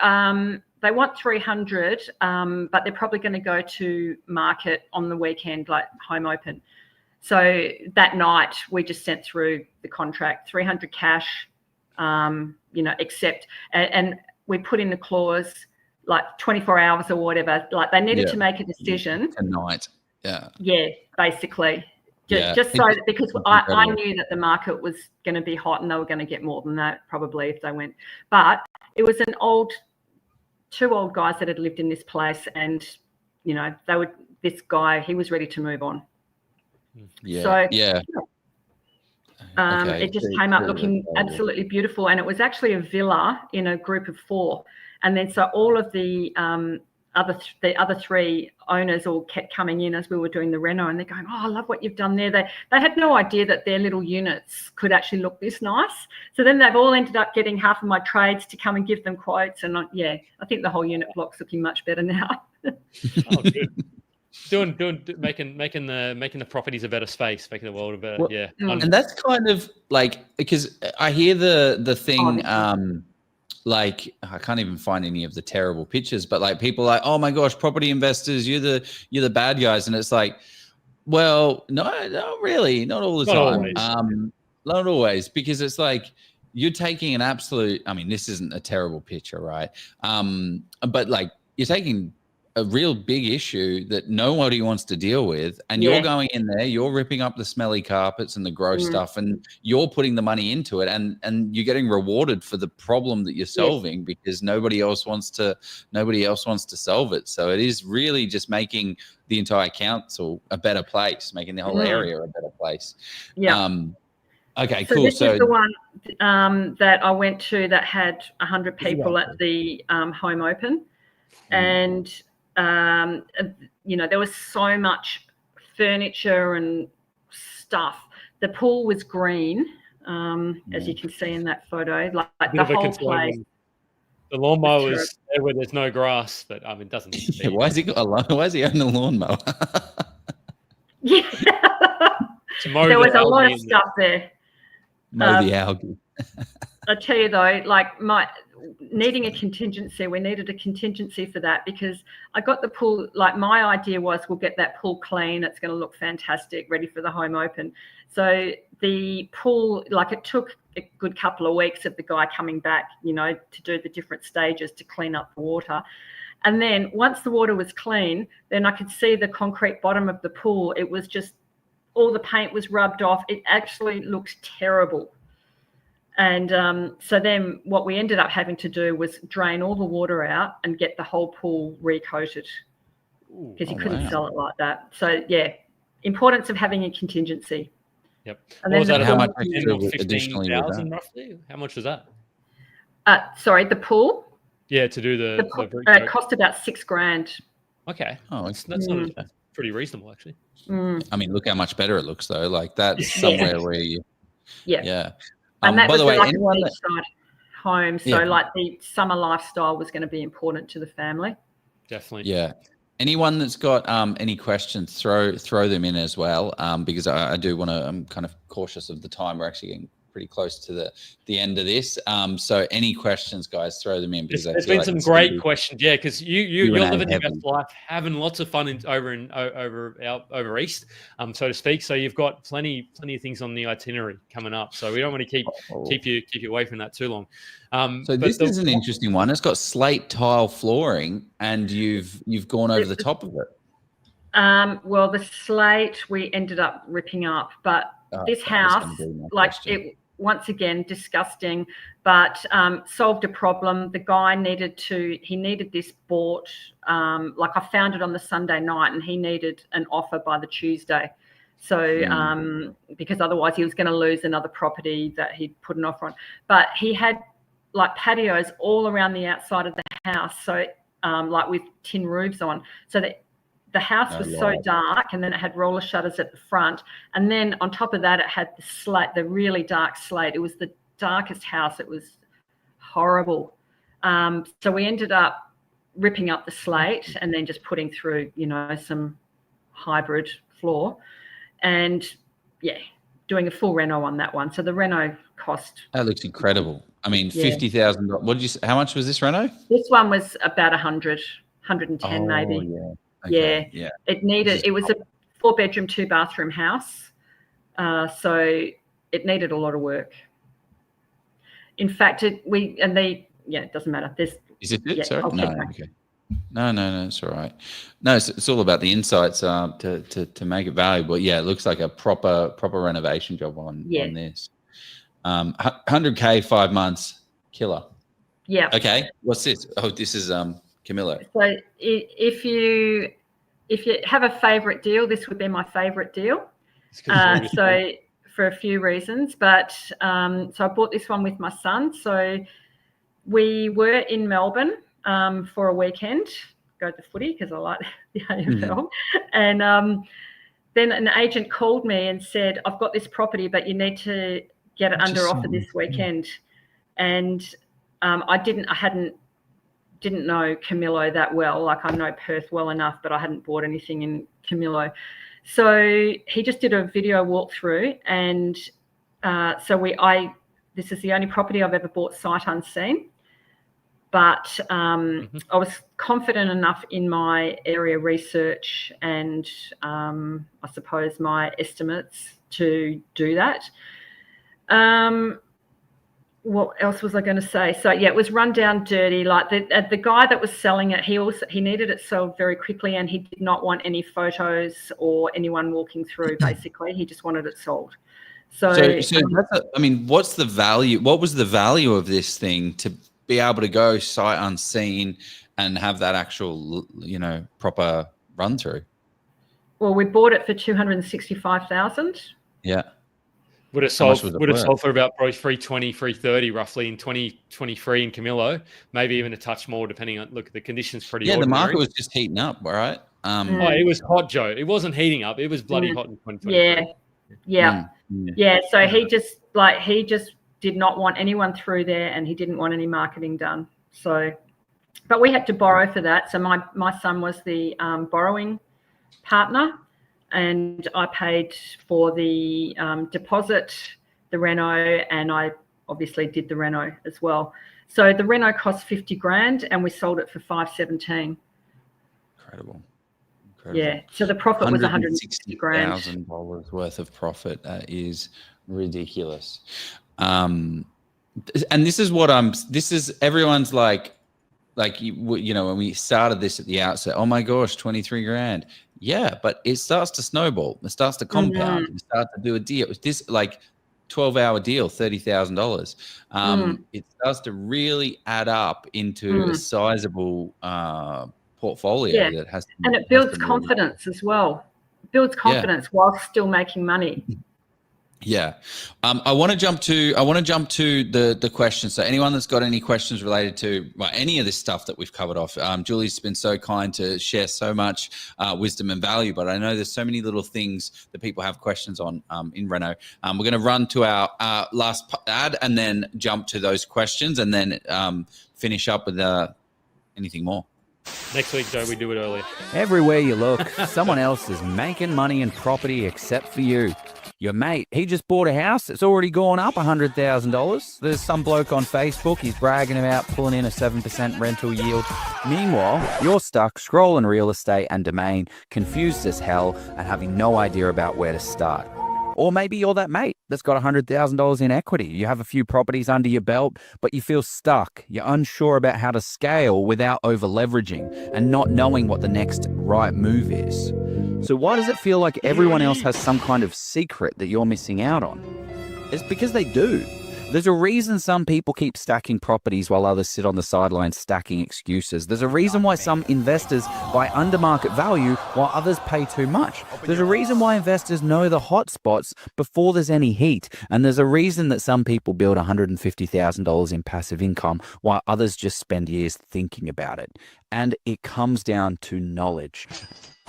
B: they want 300, but they're probably going to go to market on the weekend, like home open. So that night we just sent through the contract, 300 cash, accept. And we put in the clause like 24 hours or whatever. Like they needed to make a decision
D: tonight.
B: Yeah, basically. Just so that, because I knew that the market was going to be hot and they were going to get more than that probably if they went. But it was two old guys that had lived in this place, and this guy, he was ready to move on. It just came up looking absolutely beautiful, and it was actually a villa in a group of 4. And then so all of the other 3 owners all kept coming in as we were doing the reno, and they're going, "Oh, I love what you've done there." They had no idea that their little units could actually look this nice. So then they've all ended up getting half of my trades to come and give them quotes. And I think the whole unit block's looking much better now.
A: Oh, good. Making the properties a better space, making the world a better.
D: And that's kind of like, because I hear the thing. Like, I can't even find any of the terrible pictures, but like people are like, "Oh my gosh, property investors, you're the bad guys," and it's like, well, no, not really, not all the time.
A: Always.
D: Not always, because it's like you're taking an absolute. I mean, this isn't a terrible picture, right? But like you're taking a real big issue that nobody wants to deal with, and you're going in there, you're ripping up the smelly carpets and the gross stuff, and you're putting the money into it, and you're getting rewarded for the problem that you're solving because nobody else wants to solve it. So it is really just making the entire council a better place, making the whole area a better place. Okay,
B: so
D: cool.
B: This is the one that I went to that had 100 people at the home open, and there was so much furniture and stuff. The pool was green, as you can see in that photo, like the whole place.
A: The lawnmower is there where there's no grass, but I mean, it doesn't need to be.
D: Why has he owned a lawnmower?
B: There was a lot of stuff there.
D: Mow the algae.
B: I tell you though, like needing a contingency, we needed a contingency for that, because I got the pool, like my idea was we'll get that pool clean, it's going to look fantastic, ready for the home open. So the pool, like it took a good couple of weeks of the guy coming back, to do the different stages to clean up the water. And then once the water was clean, then I could see the concrete bottom of the pool. It was just, all the paint was rubbed off. It actually looked terrible. And so then what we ended up having to do was drain all the water out and get the whole pool recoated, because you couldn't sell it like that. So importance of having a contingency.
A: Yep.
B: And then
D: how much
A: additionally roughly? How much was that?
B: Sorry, the pool?
A: Yeah, to do the
B: it cost about $6,000.
A: Okay. Oh, that's pretty reasonable actually.
D: I mean, look how much better it looks though. Like that's somewhere where you.
B: Yeah. And that was like a beachside home, so like the summer lifestyle was going to be important to the family.
A: Definitely.
D: Yeah. Anyone that's got any questions, throw them in as well, because I do want to. I'm kind of cautious of the time. We're actually getting pretty close to the end of this. So any questions, guys, throw them in, because
A: there's been some great questions. Yeah, because you're living your best life, having lots of fun over east, so to speak. So you've got plenty of things on the itinerary coming up. So we don't want to keep you away from that too long.
D: So this is an interesting one. It's got slate tile flooring, and you've gone over the top of it.
B: Well, the slate we ended up ripping up, but this house, like it, once again, disgusting, but solved a problem. The guy needed this bought, like I found it on the Sunday night, and he needed an offer by the Tuesday. So because otherwise he was going to lose another property that he'd put an offer on. But he had like patios all around the outside of the house, so like with tin roofs on, so that the house was so dark, and then it had roller shutters at the front, and then on top of that it had the slate, the really dark slate. It was the darkest house. It was horrible. So we ended up ripping up the slate and then just putting through, some hybrid floor, and doing a full reno on that one. So the reno cost.
D: That looks incredible. I mean, $50,000. What did you say? How much was this reno?
B: This one was about 110 maybe.
D: Yeah. Okay.
B: Yeah. It was a 4-bedroom, 2-bathroom house. So it needed a lot of work. in fact, it doesn't matter.
D: Is it?
B: Yeah,
D: Sorry?
B: I'll
D: No,
B: keep going.
D: okay. No, it's all right. No, it's all about the insights to make it valuable. Yeah, it looks like a proper renovation job on this. 100K, 5 months, killer.
B: Yeah.
D: Okay, what's this? Oh, this is Camillo.
B: So if you have a favourite deal, this would be my favourite deal. So for a few reasons, but so I bought this one with my son. So we were in Melbourne for a weekend, go to the footy because I like the AFL. And then an agent called me and said, I've got this property, but you need to get it under offer this weekend. And I didn't know Camillo that well. Like, I know Perth well enough, but I hadn't bought anything in Camillo. So he just did a video walkthrough, and this is the only property I've ever bought sight unseen. But I was confident enough in my area research and I suppose my estimates to do that. What else was I going to say? So yeah, it was run down dirty. Like the guy that was selling it, he needed it sold very quickly, and he did not want any photos or anyone walking through. Basically, he just wanted it sold. So that's what's the value? What was the value of this thing to be able to go sight unseen and have that actual, proper run through? Well, we bought it for $265,000.
D: Yeah.
A: Would it sold for about probably 320, 330 roughly in 2023 in Camillo, maybe even a touch more depending on, look, the conditions pretty ordinary.
D: The market was just heating up, right?
A: It was hot, Joe. It wasn't heating up. It was bloody hot in 2023.
B: Yeah. So he just did not want anyone through there, and he didn't want any marketing done. So, but we had to borrow for that. So my son was the borrowing partner, and I paid for the deposit, the reno, and I obviously did the reno as well. So the reno cost $50,000, and we sold it for $517,000.
D: Incredible.
B: Yeah. So the profit was $160,000
D: worth of profit. That is ridiculous. And this is everyone's like when we started this at the outset, oh my gosh, 23 grand. Yeah, but it starts to snowball. It starts to compound. You start to do a deal. This 12-hour deal, $30,000. It starts to really add up into a sizable portfolio that has to,
B: and it builds confidence as well. It builds confidence while still making money.
D: Yeah. I want to jump to the questions. So anyone that's got any questions related to any of this stuff that we've covered off, Julie's been so kind to share so much wisdom and value, but I know there's so many little things that people have questions on in Reno. We're going to run to our last ad and then jump to those questions and then finish up with anything more.
A: Next week, Joe, we do it early.
H: Everywhere you look, someone else is making money in property except for you. Your mate, he just bought a house. It's already gone up $100,000. There's some bloke on Facebook. He's bragging about pulling in a 7% rental yield. Meanwhile, you're stuck scrolling real estate and domain, confused as hell and having no idea about where to start. Or maybe you're that mate that's got $100,000 in equity. You have a few properties under your belt, but you feel stuck. You're unsure about how to scale without over-leveraging and not knowing what the next right move is. So why does it feel like everyone else has some kind of secret that you're missing out on? It's because they do. There's a reason some people keep stacking properties while others sit on the sidelines stacking excuses. There's a reason why some investors buy under market value while others pay too much. There's a reason why investors know the hot spots before there's any heat. And there's a reason that some people build $150,000 in passive income while others just spend years thinking about it. And it comes down to knowledge.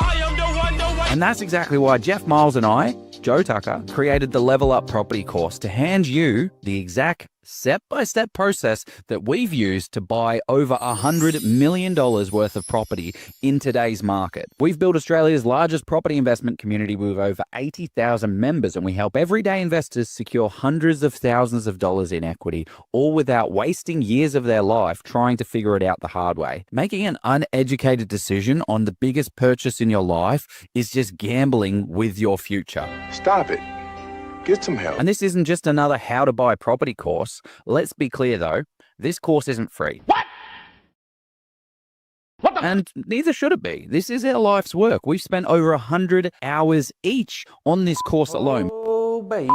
H: And that's exactly why Jeff Miles and I, Joe Tucker, created the Level Up Property course to hand you the exact step-by-step process that we've used to buy over $100 million worth of property in today's market. We've built Australia's largest property investment community with over 80,000 members, and we help everyday investors secure hundreds of thousands of dollars in equity, all without wasting years of their life trying to figure it out the hard way. Making an uneducated decision on the biggest purchase in your life is just gambling with your future.
I: Stop it. Get some help.
H: And this isn't just another how to buy property course. Let's be clear though, this course isn't free. What? And neither should it be. This is our life's work. We've spent over 100 hours each on this course alone. Oh, babe.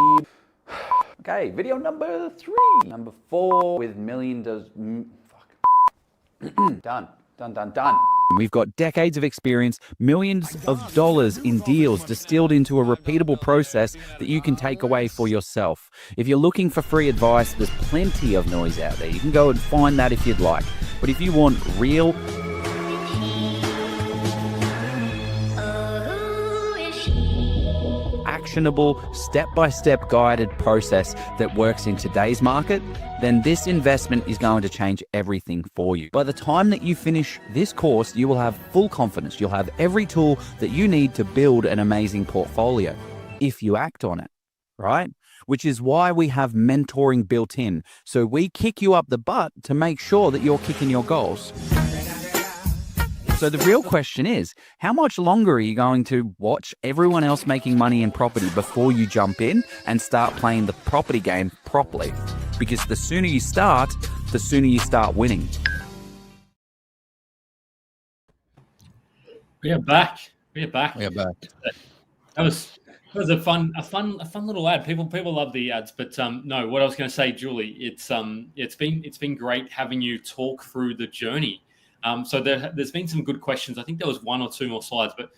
H: Okay, video number 3. Number 4 with Done. We've got decades of experience, millions of dollars in deals distilled into a repeatable process that you can take away for yourself. If you're looking for free advice, there's plenty of noise out there. You can go and find that if you'd like. But if you want real, actionable, step-by-step guided process that works in today's market, then this investment is going to change everything for you. By the time that you finish this course, you will have full confidence. You'll have every tool that you need to build an amazing portfolio if you act on it, right? Which is why we have mentoring built in. So we kick you up the butt to make sure that you're kicking your goals. So the real question is, how much longer are you going to watch everyone else making money in property before you jump in and start playing the property game properly? Because the sooner you start, the sooner you start winning.
A: We are back.
D: That
A: was a fun little ad. People love the ads, but no. What I was going to say, Julie, it's been great having you talk through the journey. So there's been some good questions. I think there was 1 or 2 more slides, but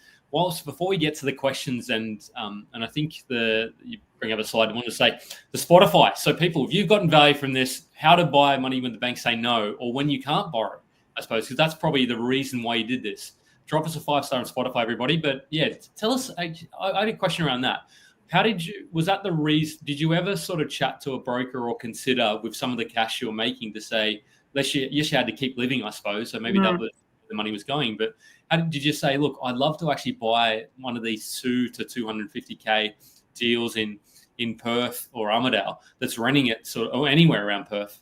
A: before we get to the questions, and I think you bring up a slide, I want to say the Spotify. So people, if you've gotten value from this, how to buy money when the banks say no, or when you can't borrow, I suppose, because that's probably the reason why you did this. Drop us a 5-star on Spotify, everybody. But yeah, tell us. I had a question around that. Was that the reason? Did you ever sort of chat to a broker or consider with some of the cash you're making to say, yes, you had to keep living, I suppose. So maybe that was where the money was going. But how did you say, look, I'd love to actually buy one of these 2 to 250K deals in Perth or Armidale that's renting it or anywhere around Perth,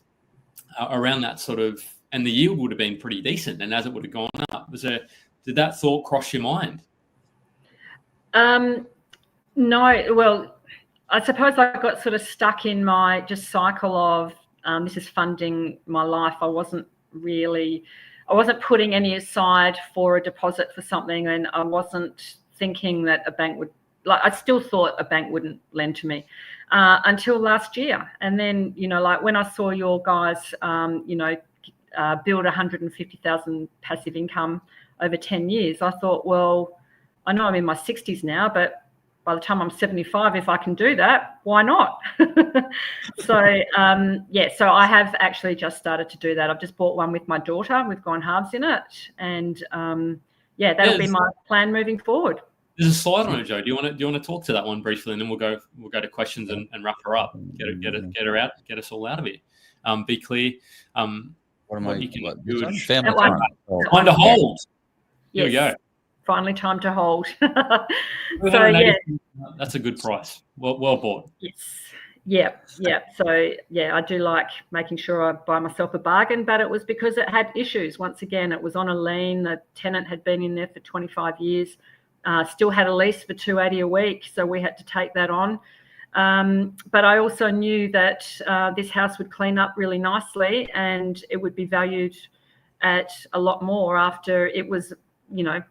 A: around that sort of, and the yield would have been pretty decent. And as it would have gone up, did that thought cross your mind?
B: No. Well, I suppose I got sort of stuck in my just cycle of, this is funding my life. I wasn't putting any aside for a deposit for something, and I wasn't thinking that a bank would, I still thought a bank wouldn't lend to me until last year. And then, when I saw your guys, build 150,000 passive income over 10 years, I thought, well, I know I'm in my 60s now, but by the time I'm 75, if I can do that, why not? So I have actually just started to do that. I've just bought one with my daughter. We've gone halves in it. And that'll be my plan moving forward.
A: There's a slide on it, Joe. Do you want to talk to that one briefly, and then we'll go to questions and wrap her up. Get her out, get us all out of here. Be clear. Time to hold. Here we go.
B: Finally, time to hold.
A: That's a good price. Well bought.
B: Yes. Yeah. So I do like making sure I buy myself a bargain, but it was because it had issues. Once again, it was on a lien. The tenant had been in there for 25 years, still had a lease for $280 a week, so we had to take that on. But I also knew that this house would clean up really nicely, and it would be valued at a lot more after it was,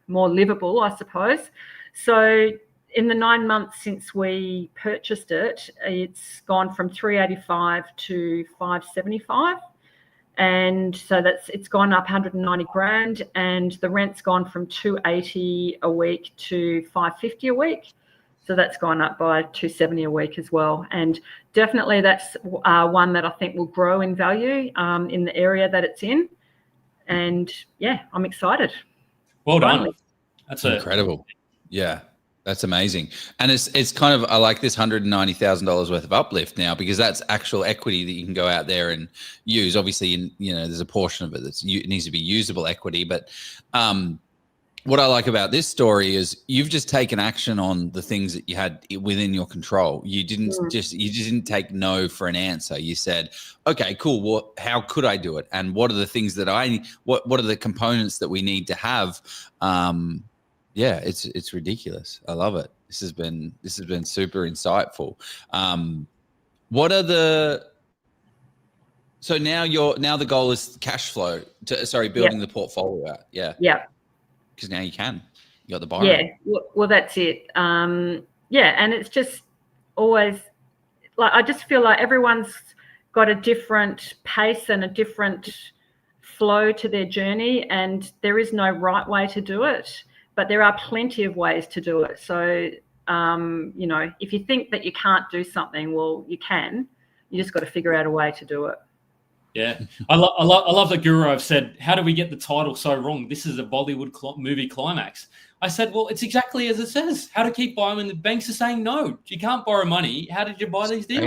B: more livable, I suppose. So in the 9 months since we purchased it, it's gone from 385 to 575. And so it's gone up 190 grand, and the rent's gone from 280 a week to 550 a week. So that's gone up by 270 a week as well. And definitely that's one that I think will grow in value in the area that it's in. And I'm excited.
A: Well done. That's
D: incredible. Yeah, that's amazing. And it's kind of, I like this $190,000 worth of uplift now, because that's actual equity that you can go out there and use. Obviously, there's a portion of it it needs to be usable equity. But what I like about this story is you've just taken action on the things that you had within your control. You didn't didn't take no for an answer. You said, okay, cool. Well, how could I do it? And what are the things that what are the components that we need to have? It's ridiculous. I love it. This has been super insightful. What are so now the goal is cash flow building the portfolio out. Yeah.
B: Yeah.
D: Because now you got the borrowing.
B: Yeah. Well, that's it. And it's just always like, I just feel like everyone's got a different pace and a different flow to their journey, and there is no right way to do it, but there are plenty of ways to do it. So, if you think that you can't do something, well, you can. You just got to figure out a way to do it.
A: Yeah, I love the guru. I've said, how do we get the title so wrong? This is a Bollywood movie climax. I said, well, it's exactly as it says. How to keep buying when the banks are saying no. You can't borrow money. How did you buy these deals?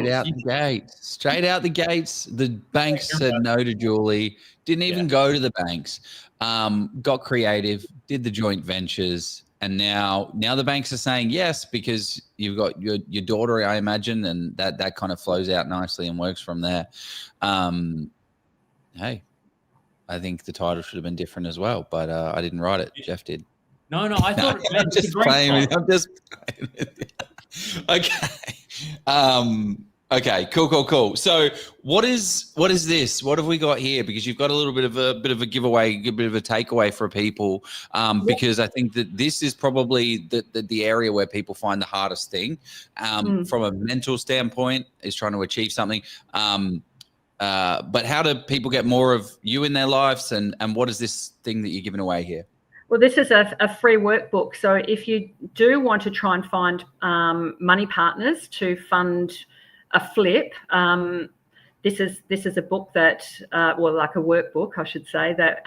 D: Straight out the gates. The banks said no to Julie. Didn't even go to the banks. Got creative. Did the joint ventures. And now the banks are saying yes, because you've got your daughter, I imagine, and that kind of flows out nicely and works from there. Hey, I think the title should have been different as well, but I didn't write it. Jeff did.
A: No, I thought
D: I'm just playing with you. I'm just playing with you. Okay. Okay, cool. So what is this? What have we got here? Because you've got a little bit of a giveaway, a bit of a takeaway for people. Because I think that this is probably the area where people find the hardest thing from a mental standpoint, is trying to achieve something. But how do people get more of you in their lives, and what is this thing that you're giving away here?
B: Well, this is a free workbook. So if you do want to try and find money partners to fund a flip, this is a book that, like a workbook, I should say, that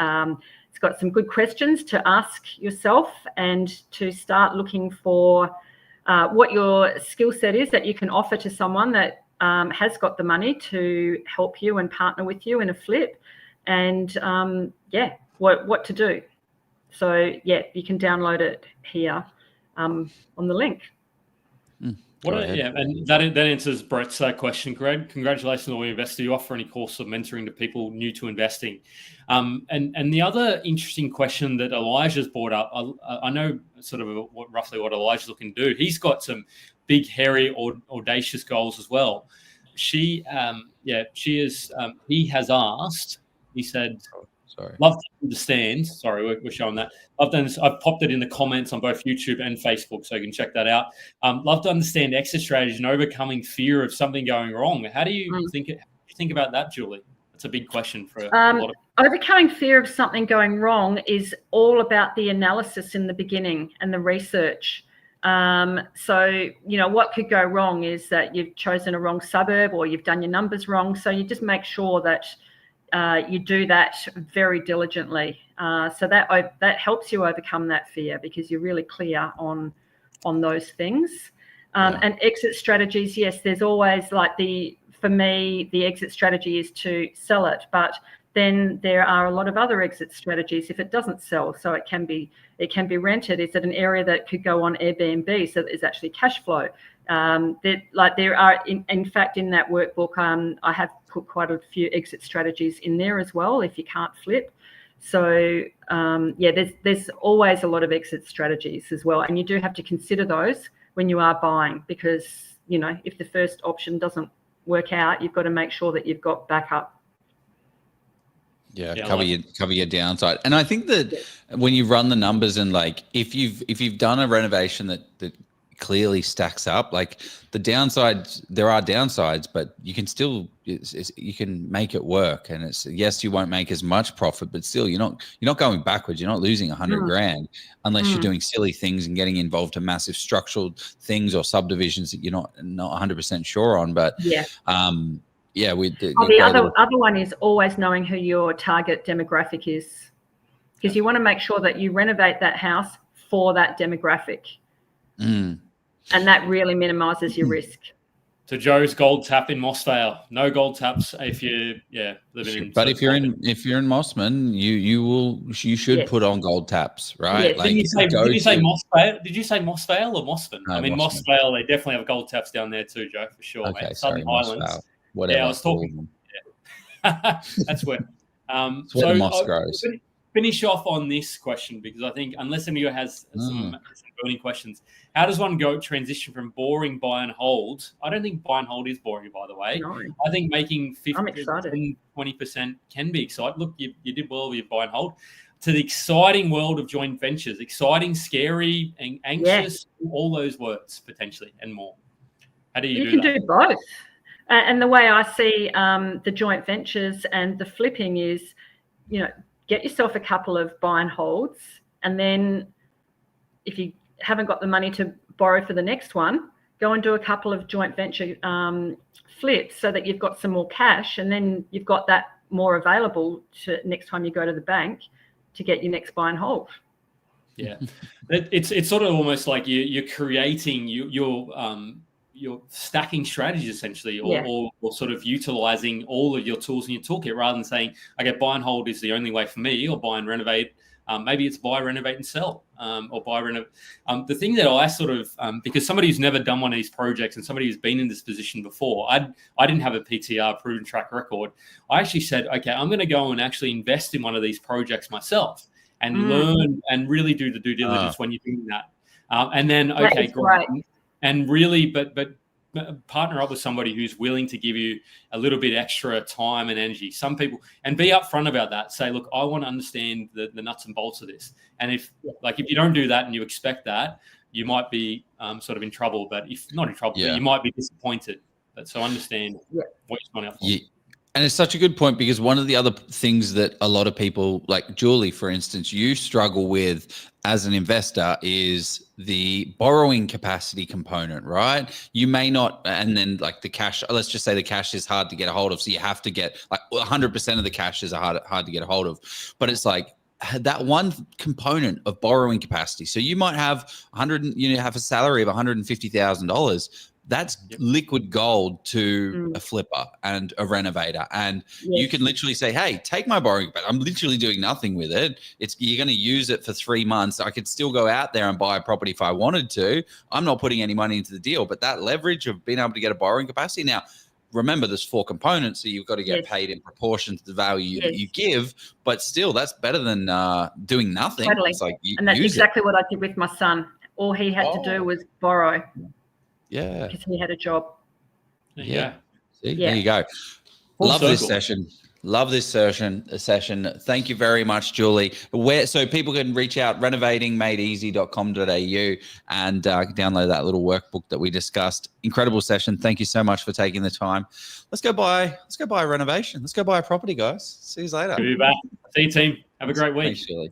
B: it's got some good questions to ask yourself and to start looking for what your skill set is that you can offer to someone that has got the money to help you and partner with you in a flip, and what to do. So you can download it here on the link.
A: And that answers Brett's question, Greg. Congratulations on all your investors. Do you offer any course of mentoring to people new to investing? And the other interesting question that Elijah's brought up, I know sort of roughly what Elijah's looking to do. He's got some big, hairy, audacious goals as well. He has asked. He said, love to understand. Sorry, we're showing that. I've popped it in the comments on both YouTube and Facebook, so you can check that out. Love to understand exit strategies and overcoming fear of something going wrong. How do you think about that, Julie? That's a big question for a lot of.
B: Overcoming fear of something going wrong is all about the analysis in the beginning and the research. So what could go wrong is that you've chosen a wrong suburb, or you've done your numbers wrong. So you just make sure that you do that very diligently. So that helps you overcome that fear, because you're really clear on those things. And exit strategies, yes, there's always for me, the exit strategy is to sell it, but then there are a lot of other exit strategies if it doesn't sell. So it can be rented. It's at an area that could go on Airbnb, so there's actually cash flow. There are, in fact, in that workbook, I have put quite a few exit strategies in there as well if you can't flip. So there's always a lot of exit strategies as well, and you do have to consider those when you are buying, because if the first option doesn't work out, you've got to make sure that you've got backup.
D: Cover your downside. And I think that when you run the numbers, and if you've done a renovation that clearly stacks up, the downsides, there are downsides, but you can still you can make it work. And it's, yes, you won't make as much profit, but still you're not going backwards. You're not losing $100,000 unless you're doing silly things and getting involved in massive structural things or subdivisions that you're not 100% sure on. But the
B: other one is always knowing who your target demographic is, because you want to make sure that you renovate that house for that demographic. And that really minimises your risk.
A: To Joe's gold tap in Mossvale. No gold taps if you living in.
D: But if you're in Mossman, you should put on gold taps, right?
A: Yeah. Did you say Mossvale? Did you say Mossvale or Mossman?
D: No,
A: Mossvale, they definitely have gold taps down there too, Joe, for sure.
D: Okay,
A: mate. Southern Highlands.
D: Mossvale. Whatever.
A: Yeah, I was talking. That's where.
D: It's where the moss grows.
A: finish off on this question, because I think unless anyone has some burning questions, how does one transition from boring buy and hold? I don't think buy and hold is boring, by the way.
B: No.
A: I think making 50,
B: excited.
A: 10, 20% can be exciting. Look, you did well with your buy and hold. To the exciting world of joint ventures, exciting, scary, and anxious, all those words potentially and more. How do you do that?
B: You can do both. And the way I see the joint ventures and the flipping is, get yourself a couple of buy and holds, and then if you haven't got the money to borrow for the next one, go and do a couple of joint venture flips so that you've got some more cash, and then you've got that more available to next time you go to the bank to get your next buy and hold.
A: Yeah, it's sort of almost like you're creating you're stacking strategies essentially, or sort of utilizing all of your tools in your toolkit, rather than saying, okay, buy and hold is the only way for me, or buy and renovate. Maybe it's buy, renovate, and sell, or buy, renovate. The thing that I sort of, because somebody who's never done one of these projects and somebody who's been in this position before, I didn't have a PTR, proven track record. I actually said, okay, I'm going to go and actually invest in one of these projects myself and learn and really do the due diligence when you're doing that. And then, okay, great. And really, but partner up with somebody who's willing to give you a little bit extra time and energy. Some people, and be upfront about that. Say, look, I want to understand the nuts and bolts of this. And if you don't do that and you expect that, you might be sort of in trouble. But if not in trouble, you might be disappointed. But so understand what you're going out for.
D: Yeah. And it's such a good point, because one of the other things that a lot of people, like Julie, for instance, you struggle with as an investor is the borrowing capacity component, right? You may not, and then like the cash, let's just say the cash is hard to get a hold of. So you have to get like 100% of the cash is hard to get a hold of. But it's like that one component of borrowing capacity. So you might have have a salary of $150,000. That's liquid gold to a flipper and a renovator. And you can literally say, hey, take my borrowing, but I'm literally doing nothing with it. You're going to use it for 3 months. I could still go out there and buy a property if I wanted to. I'm not putting any money into the deal, but that leverage of being able to get a borrowing capacity. Now, remember, there's 4 components, so you've got to get paid in proportion to the value that you give, but still that's better than doing nothing.
B: Totally.
D: It's like
B: and that's exactly what I did with my son. All he had to do was borrow.
D: Yeah.
B: Because he had a job.
D: Yeah. See, there you go. Love this session. Love this session. Thank you very much, Julie. So people can reach out, renovatingmadeeasy.com.au, and download that little workbook that we discussed. Incredible session. Thank you so much for taking the time. Let's go buy a renovation. Let's go buy a property, guys. See you later.
A: Good to be back. See you, team. Have a great week.
D: Thanks, Julie.